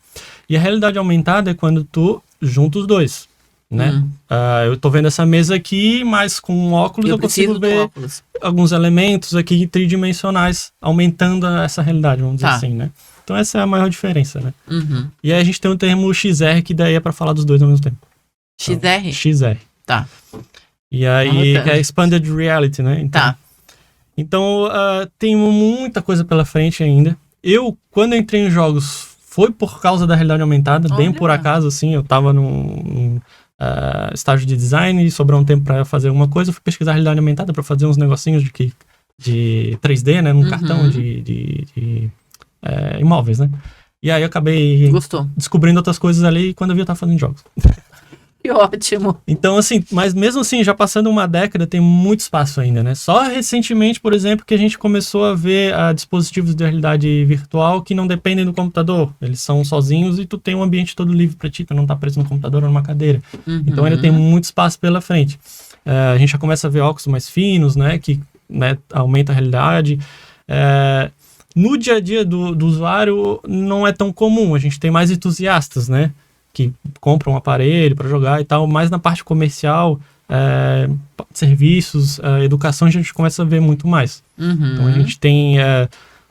E a realidade aumentada é quando tu junta os dois, né? Eu tô vendo essa mesa aqui, mas com um óculos eu consigo ver alguns elementos aqui tridimensionais, aumentando essa realidade, vamos dizer assim, né? Então essa é a maior diferença, né? E aí a gente tem o termo XR, que daí é para falar dos dois ao mesmo tempo. XR? Então, XR. Tá. E aí é Expanded Reality, né? Então, tem muita coisa pela frente ainda. Quando eu entrei em jogos, foi por causa da realidade aumentada, bem por acaso, assim. Eu tava num estágio de design e sobrou um tempo para fazer alguma coisa. Eu fui pesquisar a realidade aumentada para fazer uns negocinhos de 3D, né? Num cartão de imóveis, né? E aí eu acabei descobrindo outras coisas ali e quando eu vi eu tava fazendo jogos. Que ótimo. Então, assim, mas mesmo assim, já passando uma década, tem muito espaço ainda, né? Só recentemente, por exemplo, que a gente começou a ver dispositivos de realidade virtual que não dependem do computador. Eles são sozinhos e tu tem um ambiente todo livre pra ti, tu não tá preso no computador ou numa cadeira. Então, ainda tem muito espaço pela frente. A gente já começa a ver óculos mais finos, né? Que aumenta a realidade. No dia a dia do usuário, não é tão comum. A gente tem mais entusiastas, né? Que compram um aparelho para jogar e tal, mas na parte comercial, serviços, educação, a gente começa a ver muito mais. Então a gente tem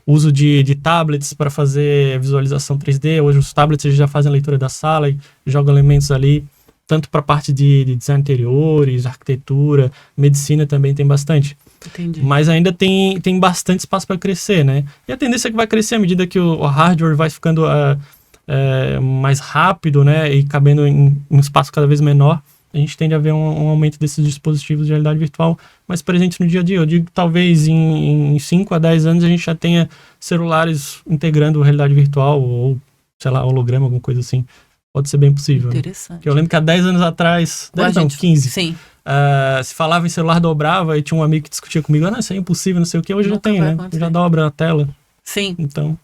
uso de tablets para fazer visualização 3D. Hoje os tablets já fazem a leitura da sala e jogam elementos ali, tanto para a parte de design interiores, arquitetura, medicina também tem bastante. Entendi. Mas ainda tem bastante espaço para crescer, né? E a tendência é que vai crescer à medida que o hardware vai ficando mais rápido, né, e cabendo em um espaço cada vez menor, a gente tende a ver um aumento desses dispositivos de realidade virtual mais presentes no dia a dia. Eu digo que talvez em 5 a 10 anos a gente já tenha celulares integrando realidade virtual ou, sei lá, holograma, alguma coisa assim. Pode ser bem possível. Interessante. Né? Porque eu lembro que há 10 anos atrás, 15, sim. Se falava em celular dobrava e tinha um amigo que discutia comigo, isso é impossível, não sei o que, hoje já tem, né? Já dobra a tela. Sim. Então...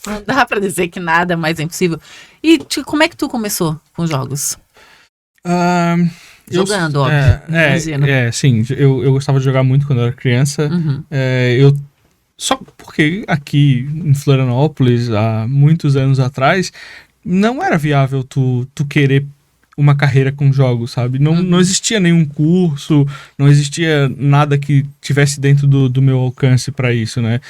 Não dá pra dizer que nada mais é impossível. E como é que tu começou com jogos? Jogando, óbvio. Imagino. Sim. Eu gostava de jogar muito quando eu era criança. Uhum. Só porque aqui em Florianópolis, há muitos anos atrás, não era viável tu querer uma carreira com jogos, sabe? Não existia nenhum curso, não existia nada que tivesse dentro do meu alcance para isso, né?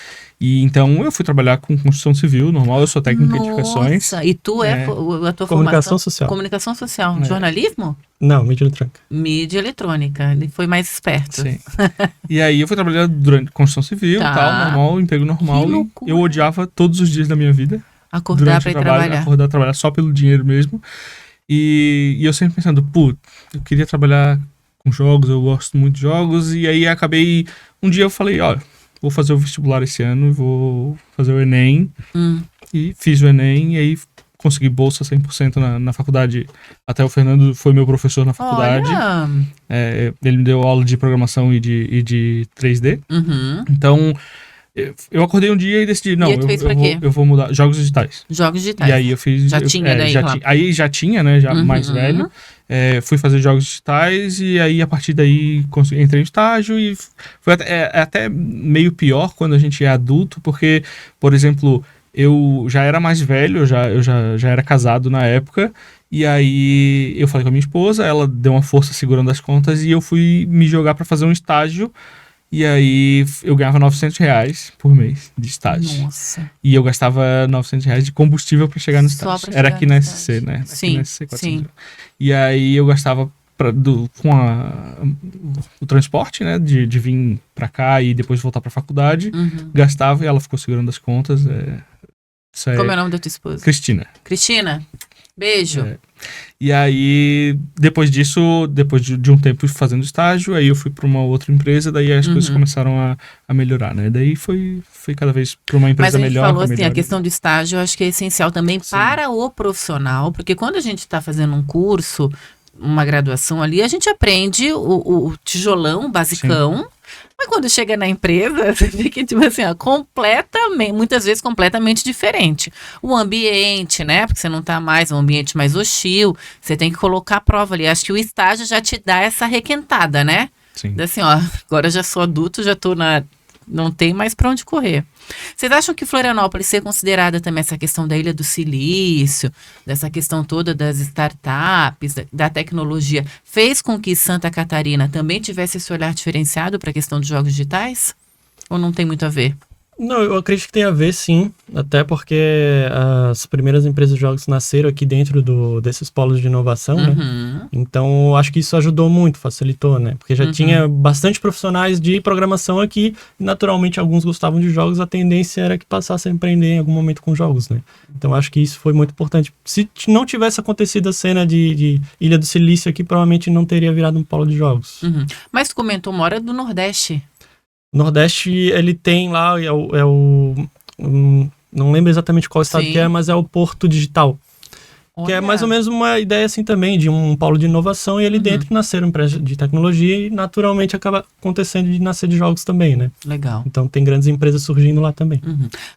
E então eu fui trabalhar com construção civil, normal, eu sou técnico em edificações. E tu a tua Comunicação formação? social. Comunicação social. Jornalismo? Não, mídia eletrônica. Mídia eletrônica. Ele foi mais esperto. Sim. E aí eu fui trabalhar durante construção civil, tal, normal, emprego normal. Que E loucura. eu odiava todos os dias da minha vida. Acordar pra ir trabalhar. Acordar, trabalhar só pelo dinheiro mesmo. E eu sempre pensando, eu queria trabalhar com jogos, eu gosto muito de jogos. E aí acabei, um dia eu falei, vou fazer o vestibular esse ano, vou fazer o Enem. E fiz o Enem e aí consegui bolsa 100% na faculdade. Até o Fernando foi meu professor na faculdade. Olha. Ele me deu aula de programação e de 3D. Uhum. Então, eu acordei um dia e decidi, eu vou mudar. Jogos digitais. Jogos digitais. E aí eu fiz... Já tinha daí lá. Aí já tinha, né? Já mais velho. Fui fazer jogos digitais e aí a partir daí entrei em estágio e foi até meio pior quando a gente é adulto, porque, por exemplo, eu já era mais velho, eu já era casado na época. E aí eu falei com a minha esposa, ela deu uma força segurando as contas e eu fui me jogar pra fazer um estágio. E aí eu ganhava R$900 por mês de estágio. Nossa. E eu gastava R$900 de combustível pra chegar no estágio. Era aqui na SC, né? Sim, aqui na SC 400. sim. E aí eu gastava com o transporte, né? De vir pra cá e depois voltar pra faculdade. Gastava e ela ficou segurando as contas. Como é o nome da tua esposa? Cristina. Cristina, beijo. E aí, depois disso, depois de um tempo fazendo estágio, aí eu fui para uma outra empresa, daí as coisas começaram a melhorar, né? Daí foi cada vez para uma empresa melhor. Mas a gente falou assim, a questão do estágio eu acho que é essencial também para o profissional, porque quando a gente está fazendo um curso, uma graduação ali, a gente aprende o tijolão, o basicão. Sim. Mas quando chega na empresa, você vê que, tipo assim, muitas vezes completamente diferente. O ambiente, né? Porque você não tá mais, um ambiente mais hostil, você tem que colocar a prova ali. Acho que o estágio já te dá essa requentada, né? Sim. Assim, agora eu já sou adulto, já tô não tem mais pra onde correr. Vocês acham que Florianópolis ser considerada também essa questão da Ilha do Silício, dessa questão toda das startups, da tecnologia, fez com que Santa Catarina também tivesse esse olhar diferenciado para a questão dos jogos digitais? Ou não tem muito a ver? Não, eu acredito que tem a ver, sim. Até porque as primeiras empresas de jogos nasceram aqui dentro desses polos de inovação, né? Então, eu acho que isso ajudou muito, facilitou, né? Porque já tinha bastante profissionais de programação aqui e, naturalmente, alguns gostavam de jogos. A tendência era que passassem a empreender em algum momento com jogos, né? Então, acho que isso foi muito importante. Se não tivesse acontecido a cena de Ilha do Silício aqui, provavelmente não teria virado um polo de jogos. Mas tu comentou uma hora do Nordeste. Nordeste, ele tem lá, não lembro exatamente qual estado que é, mas é o Porto Digital. Olha. Que é mais ou menos uma ideia assim também, de um polo de inovação, e ali dentro nasceram empresas de tecnologia e naturalmente acaba acontecendo de nascer de jogos também, né? Legal. Então tem grandes empresas surgindo lá também.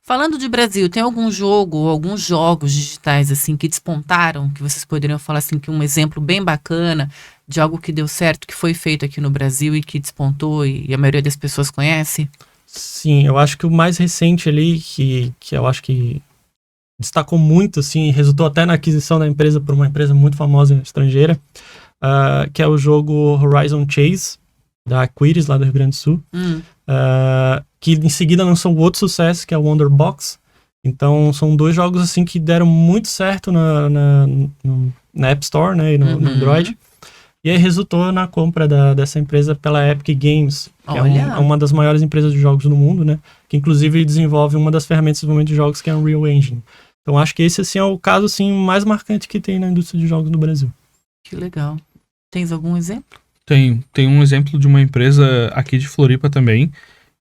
Falando de Brasil, tem algum jogo, alguns jogos digitais assim que despontaram, que vocês poderiam falar assim, que um exemplo bem bacana de algo que deu certo, que foi feito aqui no Brasil e que despontou e a maioria das pessoas conhece? Sim, eu acho que o mais recente ali, que eu acho que destacou muito, assim, resultou até na aquisição da empresa por uma empresa muito famosa estrangeira, que é o jogo Horizon Chase, da Aquiris, lá do Rio Grande do Sul, que em seguida lançou outro sucesso, que é o Wonder Box. Então, são dois jogos, assim, que deram muito certo na App Store, né, e no Android. E aí resultou na compra dessa empresa pela Epic Games, que é uma das maiores empresas de jogos do mundo, né? Que inclusive desenvolve uma das ferramentas de desenvolvimento de jogos, que é a Unreal Engine. Então acho que esse assim, é o caso assim, mais marcante que tem na indústria de jogos no Brasil. Que legal. Tens algum exemplo? Tem um exemplo de uma empresa aqui de Floripa também,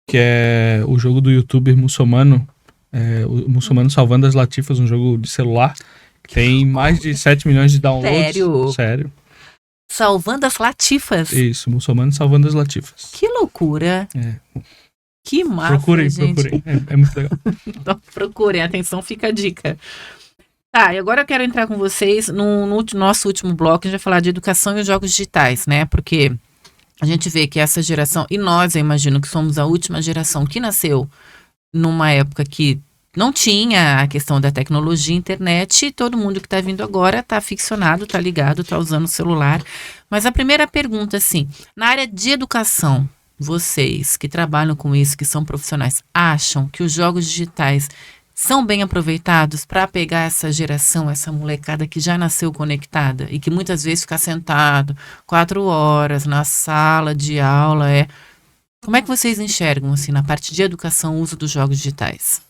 que é o jogo do youtuber muçulmano, o Muçulmano Salvando as Latifas, um jogo de celular, que tem mais de 7 milhões de downloads. Sério. Salvando as Latifas. Isso, Muçulmano Salvando as Latifas. Que loucura. Que massa, procurem, gente. Procurem. É muito legal. Então, procurem, atenção, fica a dica. Tá, e agora eu quero entrar com vocês no nosso último bloco, a gente vai falar de educação e jogos digitais, né? Porque a gente vê que essa geração, e nós, eu imagino que somos a última geração que nasceu numa época que não tinha a questão da tecnologia, internet, e todo mundo que está vindo agora está ficcionado, está ligado, está usando o celular. Mas a primeira pergunta, assim, na área de educação, vocês que trabalham com isso, que são profissionais, acham que os jogos digitais são bem aproveitados para pegar essa geração, essa molecada que já nasceu conectada e que muitas vezes fica sentado 4 horas na sala de aula? Como é que vocês enxergam, assim, na parte de educação, o uso dos jogos digitais?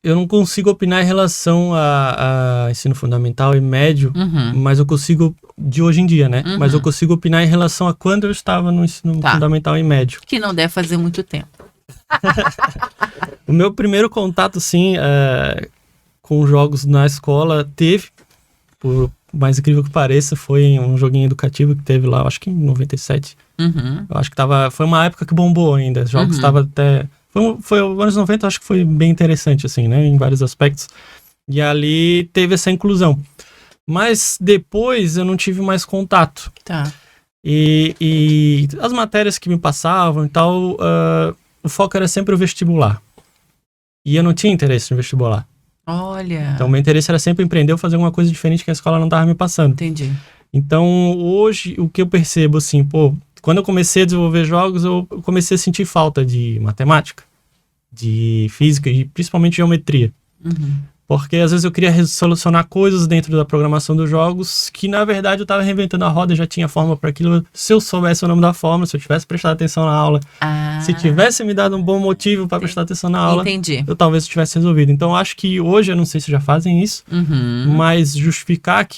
Eu não consigo opinar em relação a ensino fundamental e médio, mas eu consigo, de hoje em dia, né? Mas eu consigo opinar em relação a quando eu estava no ensino fundamental e médio. Que não deve fazer muito tempo. O meu primeiro contato, sim, com jogos na escola por mais incrível que pareça, foi um joguinho educativo que teve lá, acho que em 97. Eu acho que foi uma época que bombou ainda. Os jogos estavam até... Foi os anos 90, acho que foi bem interessante, assim, né? Em vários aspectos. E ali teve essa inclusão. Mas depois eu não tive mais contato. Tá. E as matérias que me passavam e tal, o foco era sempre o vestibular. E eu não tinha interesse no vestibular. Olha. Então, meu interesse era sempre empreender ou fazer alguma coisa diferente que a escola não estava me passando. Entendi. Então, hoje, o que eu percebo, assim, quando eu comecei a desenvolver jogos, eu comecei a sentir falta de matemática, de física e principalmente geometria. Porque às vezes eu queria solucionar coisas dentro da programação dos jogos que, na verdade, eu estava reinventando a roda, já tinha fórmula para aquilo. Se eu soubesse o nome da fórmula, se eu tivesse prestado atenção na aula, se tivesse me dado um bom motivo para prestar atenção na aula, eu talvez tivesse resolvido. Então, eu acho que hoje, eu não sei se já fazem isso, mas justificar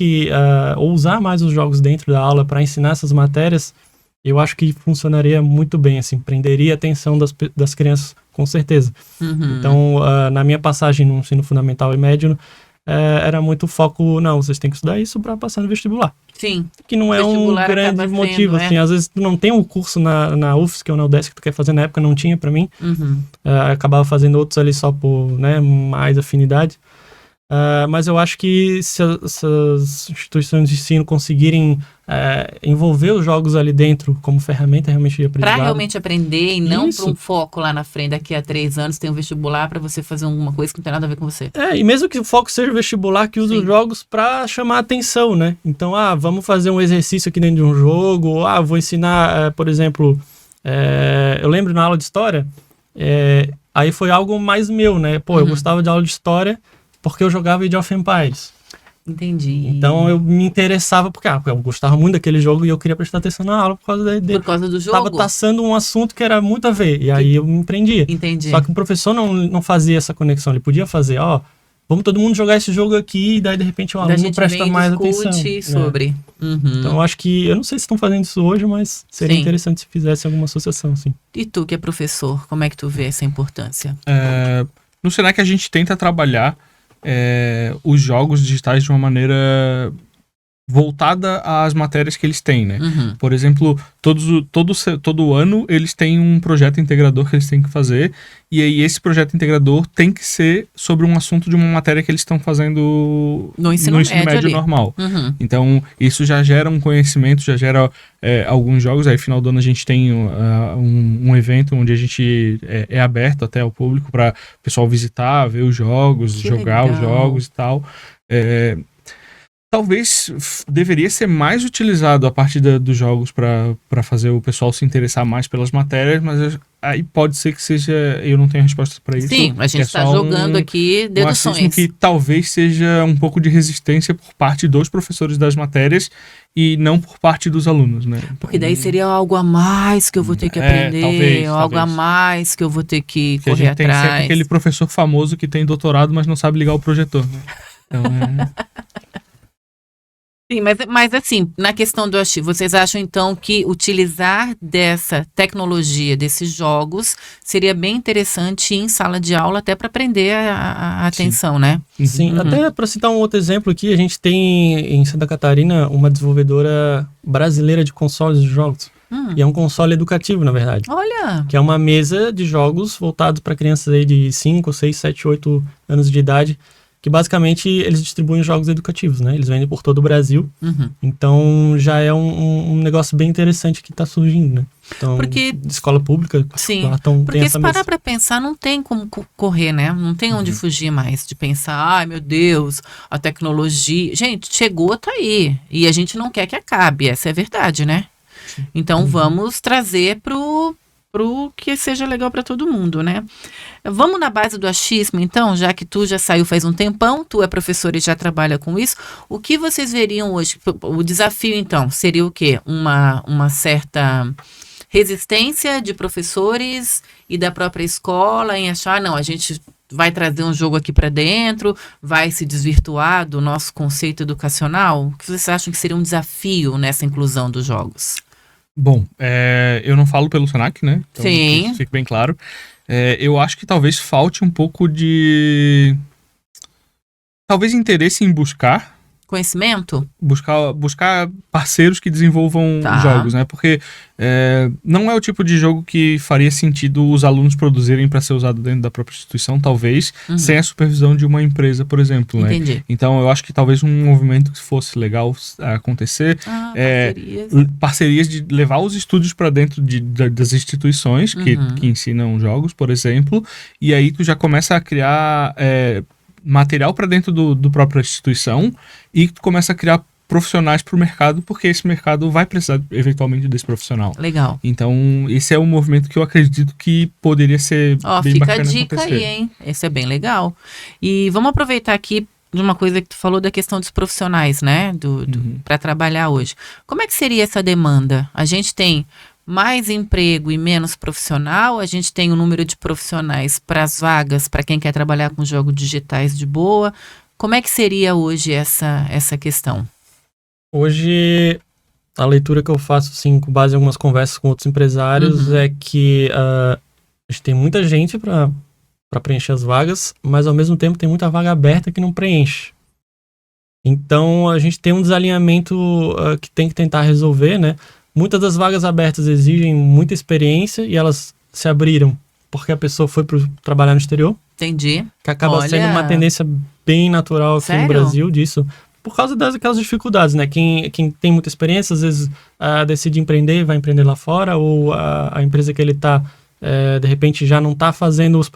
ou usar mais os jogos dentro da aula para ensinar essas matérias, eu acho que funcionaria muito bem, assim, prenderia a atenção das crianças, com certeza. Então, na minha passagem no ensino fundamental e médio, era muito foco, não, vocês têm que estudar isso para passar no vestibular. Sim. Que não é um grande motivo, assim, às vezes tu não tem um curso na UFSC ou na UDESC que tu quer fazer, na época não tinha para mim, acabava fazendo outros ali só por, né, mais afinidade. Mas eu acho que se as instituições de ensino conseguirem envolver os jogos ali dentro como ferramenta realmente de aprendizado. Para realmente aprender e não para um foco lá na frente, daqui a 3 anos tem um vestibular para você fazer alguma coisa que não tem nada a ver com você. E mesmo que o foco seja o vestibular, que usa os jogos para chamar a atenção, né? Então, vamos fazer um exercício aqui dentro de um jogo, ou vou ensinar, por exemplo, eu lembro na aula de história, aí foi algo mais meu, né? Eu gostava de aula de história, porque eu jogava Age of Empires. Entendi. Então eu me interessava, porque eu gostava muito daquele jogo e eu queria prestar atenção na aula por causa Por causa do jogo? Estava taçando um assunto que era muito a ver, e aí eu me prendia. Entendi. Só que o professor não fazia essa conexão, ele podia fazer, vamos todo mundo jogar esse jogo aqui, e daí de repente o aluno presta mais atenção. Sobre. Então eu acho que, eu não sei se estão fazendo isso hoje, mas seria interessante se fizesse alguma associação, sim. E tu que é professor, como é que tu vê essa importância? No Senac a gente tenta trabalhar os jogos digitais de uma maneira voltada às matérias que eles têm, né? Por exemplo, todo ano eles têm um projeto integrador que eles têm que fazer, e aí esse projeto integrador tem que ser sobre um assunto de uma matéria que eles estão fazendo no ensino médio normal. Então, isso já gera um conhecimento, já gera alguns jogos. Aí, final do ano, a gente tem um evento onde a gente é aberto até ao público para o pessoal visitar, ver os jogos, jogar os jogos e tal. Talvez deveria ser mais utilizado a partir dos jogos para fazer o pessoal se interessar mais pelas matérias, mas aí pode ser que seja... Eu não tenho resposta para isso. Sim, a gente está jogando aqui deduções. Que talvez seja um pouco de resistência por parte dos professores das matérias e não por parte dos alunos, né? Porque daí seria algo a mais que eu vou ter que aprender, talvez. Algo a mais que eu vou ter que correr atrás. Tem sempre aquele professor famoso que tem doutorado, mas não sabe ligar o projetor, né? Então, Sim, mas assim, na questão do artigo, vocês acham então que utilizar dessa tecnologia, desses jogos, seria bem interessante em sala de aula até para aprender a atenção, né? Sim, até para citar um outro exemplo aqui, a gente tem em Santa Catarina uma desenvolvedora brasileira de consoles de jogos. E é um console educativo, na verdade. Olha! Que é uma mesa de jogos voltados para crianças aí de 5, 6, 7, 8 anos de idade, que basicamente eles distribuem jogos educativos, né? Eles vendem por todo o Brasil. Então já é um negócio bem interessante que está surgindo, né? Então, Porque escola pública, sim, tem porque essa se parar mesa. pra pensar, não tem como correr, né? Não tem onde fugir mais de pensar, ai meu Deus, a tecnologia. Gente, chegou, tá aí. E a gente não quer que acabe, essa é a verdade, né? Então vamos trazer pro que seja legal pra todo mundo, né? Vamos na base do achismo, então, já que tu já saiu faz um tempão, tu é professora e já trabalha com isso. O que vocês veriam hoje? O desafio, então, seria o quê? Uma certa resistência de professores e da própria escola em achar, não, a gente vai trazer um jogo aqui para dentro, vai se desvirtuar do nosso conceito educacional? O que vocês acham que seria um desafio nessa inclusão dos jogos? Bom, eu não falo pelo Senac, né? Então, Sim. que isso fique bem claro. Eu acho que talvez falte um pouco de... Talvez interesse em buscar parceiros que desenvolvam jogos, né? Porque não é o tipo de jogo que faria sentido os alunos produzirem para ser usado dentro da própria instituição, talvez, sem a supervisão de uma empresa, por exemplo, né? Entendi. Então, eu acho que talvez um movimento que fosse legal acontecer parcerias de levar os estúdios para dentro das instituições que ensinam jogos, por exemplo, e aí tu já começa a criar material para dentro do própria instituição e tu começa a criar profissionais para o mercado, porque esse mercado vai precisar eventualmente desse profissional. Legal. Então, esse é um movimento que eu acredito que poderia ser bem bacana acontecer. Fica a dica aí, hein? Esse é bem legal. E vamos aproveitar aqui de uma coisa que tu falou da questão dos profissionais, né? Para trabalhar hoje. Como é que seria essa demanda? A gente tem mais emprego e menos profissional, a gente tem um número de profissionais para as vagas, para quem quer trabalhar com jogos digitais de boa. Como é que seria hoje essa questão? Hoje, a leitura que eu faço, assim, com base em algumas conversas com outros empresários, é que a gente tem muita gente para preencher as vagas, mas ao mesmo tempo tem muita vaga aberta que não preenche. Então, a gente tem um desalinhamento que tem que tentar resolver, né? Muitas das vagas abertas exigem muita experiência e elas se abriram porque a pessoa foi trabalhar no exterior. Entendi. Que acaba sendo uma tendência bem natural aqui no Brasil disso. Por causa daquelas dificuldades, né? Quem tem muita experiência, às vezes decide empreender, vai empreender lá fora, ou a empresa que ele está, de repente, já não está fazendo os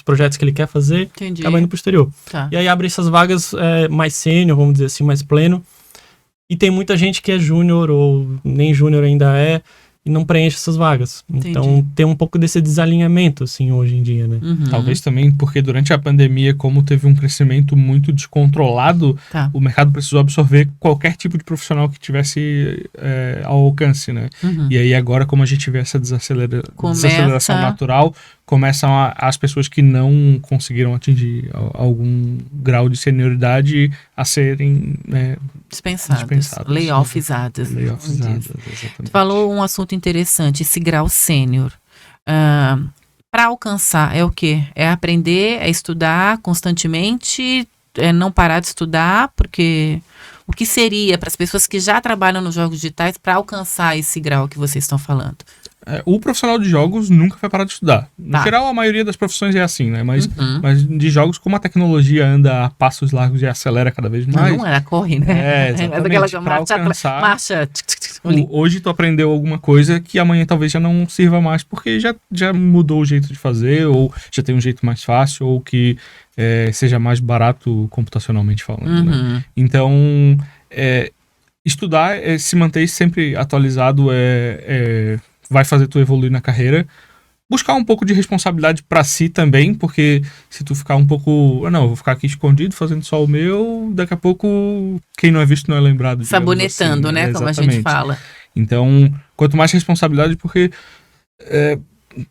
projetos que ele quer fazer, acaba indo para o exterior. Tá. E aí abre essas vagas mais sênior, vamos dizer assim, mais pleno. E tem muita gente que é júnior ou nem júnior ainda e não preenche essas vagas. Entendi. Então tem um pouco desse desalinhamento, assim, hoje em dia, né? Talvez também porque durante a pandemia, como teve um crescimento muito descontrolado, o mercado precisou absorver qualquer tipo de profissional que tivesse ao alcance, né? E aí agora, como a gente vê essa desaceleração natural, começam as pessoas que não conseguiram atingir algum grau de senioridade a serem dispensadas. Layoffzadas. Exatamente. Tu falou um assunto interessante, esse grau sênior. Para alcançar, é o quê? É aprender, é estudar constantemente, é não parar de estudar, porque o que seria para as pessoas que já trabalham nos jogos digitais para alcançar esse grau que vocês estão falando? O profissional de jogos nunca vai parar de estudar. No geral, a maioria das profissões é assim, né? Mas de jogos, como a tecnologia anda a passos largos e acelera cada vez mais... Não, ela corre, né? Exatamente. Para alcançar... Marcha. Hoje tu aprendeu alguma coisa que amanhã talvez já não sirva mais, porque já mudou o jeito de fazer, ou já tem um jeito mais fácil, ou que seja mais barato computacionalmente falando, né? Então, estudar, se manter sempre atualizado vai fazer tu evoluir na carreira. Buscar um pouco de responsabilidade pra si também, porque se tu ficar um pouco... eu vou ficar aqui escondido fazendo só o meu, daqui a pouco quem não é visto não é lembrado. Sabonetando, assim, né? Como a gente fala. Então, quanto mais responsabilidade, porque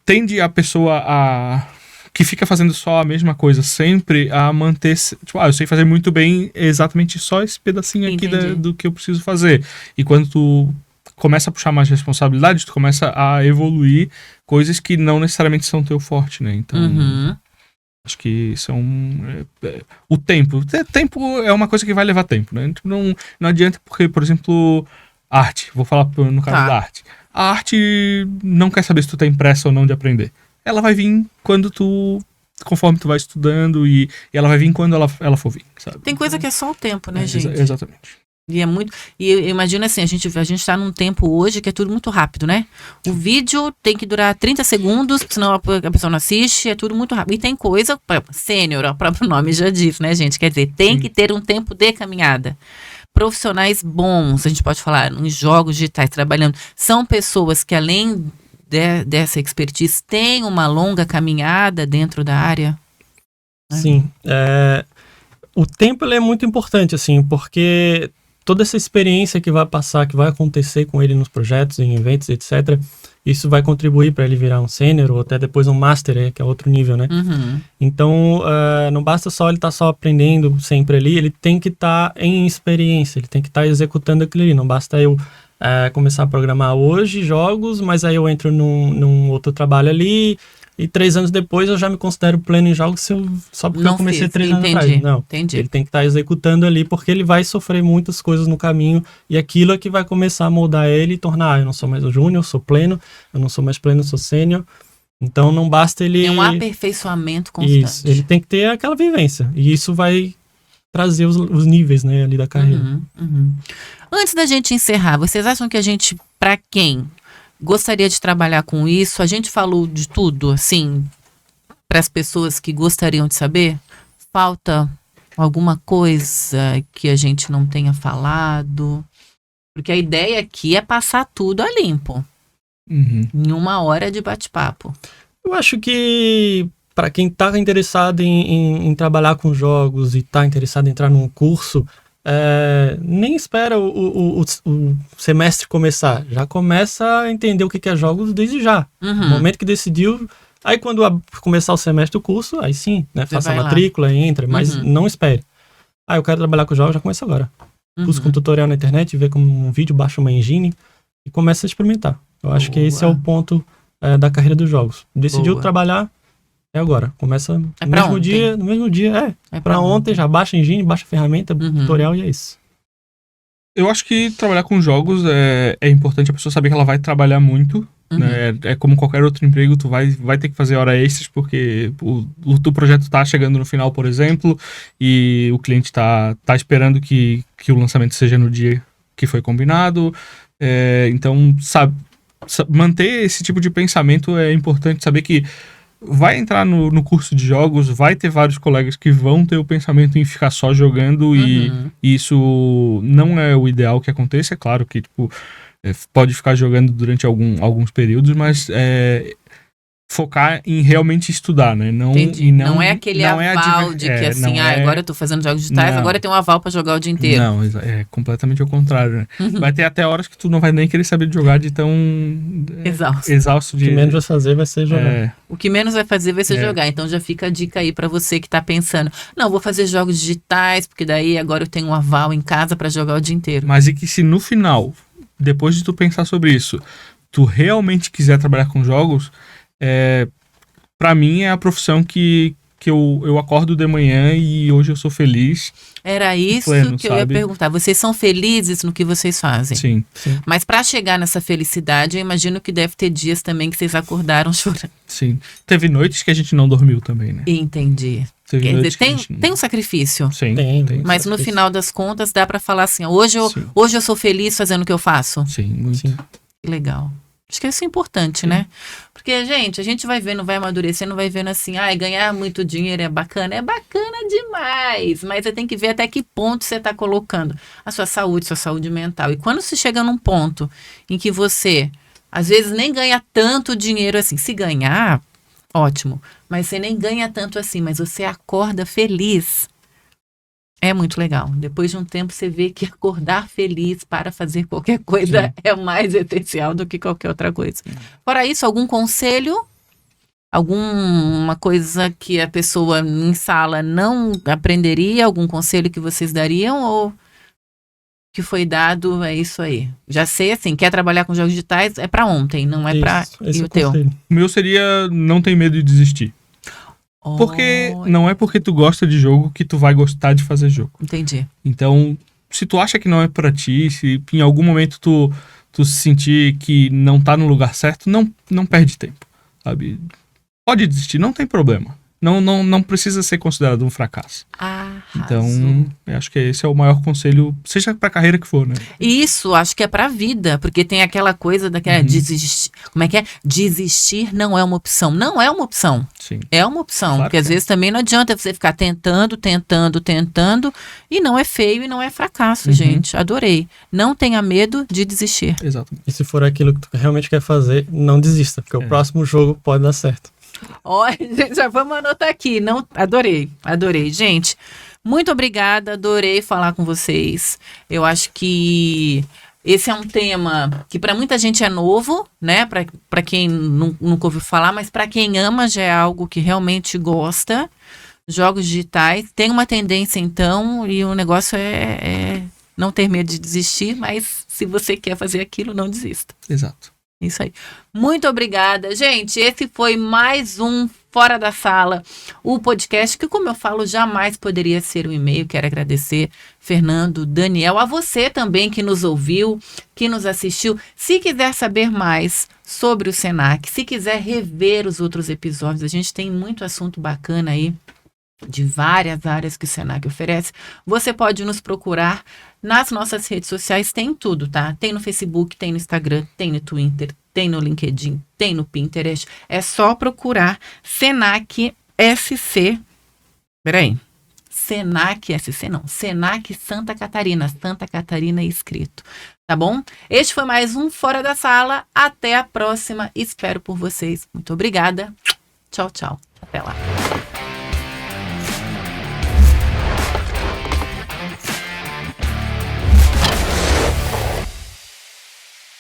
tende a pessoa que fica fazendo só a mesma coisa sempre a manter... Tipo, eu sei fazer muito bem exatamente só esse pedacinho aqui do que eu preciso fazer. E quando tu começa a puxar mais responsabilidade, tu começa a evoluir coisas que não necessariamente são teu forte, né? Então, acho que isso o tempo. Tempo é uma coisa que vai levar tempo, né? Não adianta porque, por exemplo, arte, vou falar no caso da arte. A arte não quer saber se tu tem pressa ou não de aprender. Ela vai vir conforme tu vai estudando e ela vai vir quando ela for vir, sabe? Tem coisa que é só o tempo, né, gente? Exatamente. E é muito. E eu imagino assim, a gente tá num tempo hoje que é tudo muito rápido, né? O vídeo tem que durar 30 segundos, senão a pessoa não assiste, é tudo muito rápido. E tem coisa, sênior, o próprio nome já diz, né, gente? Quer dizer, tem que ter um tempo de caminhada. Profissionais bons, a gente pode falar, em jogos digitais, trabalhando, são pessoas que além dessa expertise têm uma longa caminhada dentro da área? Sim. O tempo ele é muito importante, assim, porque toda essa experiência que vai passar, que vai acontecer com ele nos projetos, em eventos, etc., isso vai contribuir para ele virar um sênior ou até depois um master, que é outro nível, né? Uhum. Então, não basta só ele estar só aprendendo sempre ali, ele tem que estar em experiência, ele tem que estar executando aquilo ali. Não basta eu começar a programar hoje jogos, mas aí eu entro num outro trabalho ali e 3 anos depois eu já me considero pleno em jogos só porque eu comecei 3 anos atrás. Não, entendi. Ele tem que estar executando ali porque ele vai sofrer muitas coisas no caminho e aquilo é que vai começar a moldar ele e tornar, eu não sou mais o júnior, sou pleno, eu não sou mais pleno, sou sênior. Então não basta ele... É um aperfeiçoamento constante. Isso, ele tem que ter aquela vivência e isso vai trazer os níveis, né, ali da carreira. Antes da gente encerrar, vocês acham que a gente, para quem gostaria de trabalhar com isso, a gente falou de tudo, assim, para as pessoas que gostariam de saber? Falta alguma coisa que a gente não tenha falado? Porque a ideia aqui é passar tudo a limpo. Em 1 hora de bate-papo. Eu acho que para quem está interessado em trabalhar com jogos e está interessado em entrar num curso, nem espera o semestre começar. Já começa a entender o que é jogos desde já. No momento que decidiu, aí quando começar o semestre do curso, aí sim, né, faça a matrícula, entra, mas não espere. Eu quero trabalhar com jogos, já começa agora. Busca um tutorial na internet, vê como um vídeo, baixa uma engine e começa a experimentar. Eu acho que esse é o ponto da carreira dos jogos. Decidiu trabalhar, é agora. Começa no mesmo dia. É pra ontem, já baixa a engine, baixa a ferramenta, tutorial e é isso. Eu acho que trabalhar com jogos é importante a pessoa saber que ela vai trabalhar muito. Né? É como qualquer outro emprego, tu vai ter que fazer hora extras porque o teu projeto tá chegando no final, por exemplo, e o cliente tá esperando que o lançamento seja no dia que foi combinado. Então, manter esse tipo de pensamento é importante, saber que vai entrar no curso de jogos, vai ter vários colegas que vão ter o pensamento em ficar só jogando e isso não é o ideal que aconteça. É claro que pode ficar jogando durante alguns períodos, mas focar em realmente estudar, né? Não é aquele aval de que assim, agora eu tô fazendo jogos digitais, agora eu tenho um aval pra jogar o dia inteiro. Não, é completamente ao contrário, né? Vai ter até horas que tu não vai nem querer saber de jogar de tão exausto. O que menos vai fazer vai ser jogar. O que menos vai fazer vai ser jogar. Então já fica a dica aí pra você que tá pensando, não, vou fazer jogos digitais, porque daí agora eu tenho um aval em casa pra jogar o dia inteiro. Mas e que se no final, depois de tu pensar sobre isso, tu realmente quiser trabalhar com jogos, pra mim é a profissão que eu acordo de manhã e hoje eu sou feliz. Era isso que eu ia perguntar. Vocês são felizes no que vocês fazem? Sim. Mas pra chegar nessa felicidade, eu imagino que deve ter dias também que vocês acordaram chorando. Sim. Teve noites que a gente não dormiu também, né? Entendi. Quer dizer, tem um sacrifício. Sim. Tem mas sacrifício. No final das contas dá pra falar assim, hoje eu sou feliz fazendo o que eu faço. Sim, muito. Sim. Que legal. Acho que isso é importante, né? Porque, gente, a gente vai vendo, vai amadurecendo, vai vendo assim, ganhar muito dinheiro é bacana demais, mas você tem que ver até que ponto você está colocando a sua saúde mental. E quando você chega num ponto em que você, às vezes, nem ganha tanto dinheiro assim, se ganhar, ótimo, mas você nem ganha tanto assim, mas você acorda feliz. É muito legal. Depois de um tempo você vê que acordar feliz para fazer qualquer coisa é mais essencial do que qualquer outra coisa. Fora isso, algum conselho? Alguma coisa que a pessoa em sala não aprenderia? Algum conselho que vocês dariam? Ou que foi dado, é isso aí? Já sei, assim, quer trabalhar com jogos digitais, é para ontem, não é para... E o teu? O meu seria não ter medo de desistir. Porque não é porque tu gosta de jogo que tu vai gostar de fazer jogo. Entendi. Então, se tu acha que não é pra ti, se em algum momento tu sentir que não tá no lugar certo, não perde tempo, sabe? Pode desistir, não tem problema. Não precisa ser considerado um fracasso. Então, eu acho que esse é o maior conselho, seja pra carreira que for, né? Isso, acho que é pra vida, porque tem aquela coisa daquela desistir. Como é que é? Desistir não é uma opção. Não é uma opção. Sim. É uma opção, Claro porque às que é. vezes também não adianta você ficar tentando, e não é feio e não é fracasso, gente. Adorei. Não tenha medo de desistir. Exatamente. E se for aquilo que tu realmente quer fazer, não desista, porque o próximo jogo pode dar certo. Olha, já vamos anotar aqui. Não, adorei. Gente, muito obrigada. Adorei falar com vocês. Eu acho que esse é um tema que para muita gente é novo, né? Para quem nunca ouviu falar, mas para quem ama já é algo que realmente gosta. Jogos digitais tem uma tendência então, e o negócio é não ter medo de desistir, mas se você quer fazer aquilo, não desista. Exato. Isso aí. Muito obrigada, gente. Esse foi mais um Fora da Sala, o podcast que, como eu falo, jamais poderia ser um e-mail. Quero agradecer, Fernando, Daniel, a você também que nos ouviu, que nos assistiu. Se quiser saber mais sobre o Senac, se quiser rever os outros episódios, a gente tem muito assunto bacana aí, de várias áreas que o Senac oferece, você pode nos procurar nas nossas redes sociais, tem tudo, tá? Tem no Facebook, tem no Instagram, tem no Twitter, tem no LinkedIn, tem no Pinterest. É só procurar Senac SC. Peraí. Senac SC não. Senac Santa Catarina escrito. Tá bom? Este foi mais um Fora da Sala. Até a próxima. Espero por vocês. Muito obrigada. Tchau, tchau. Até lá.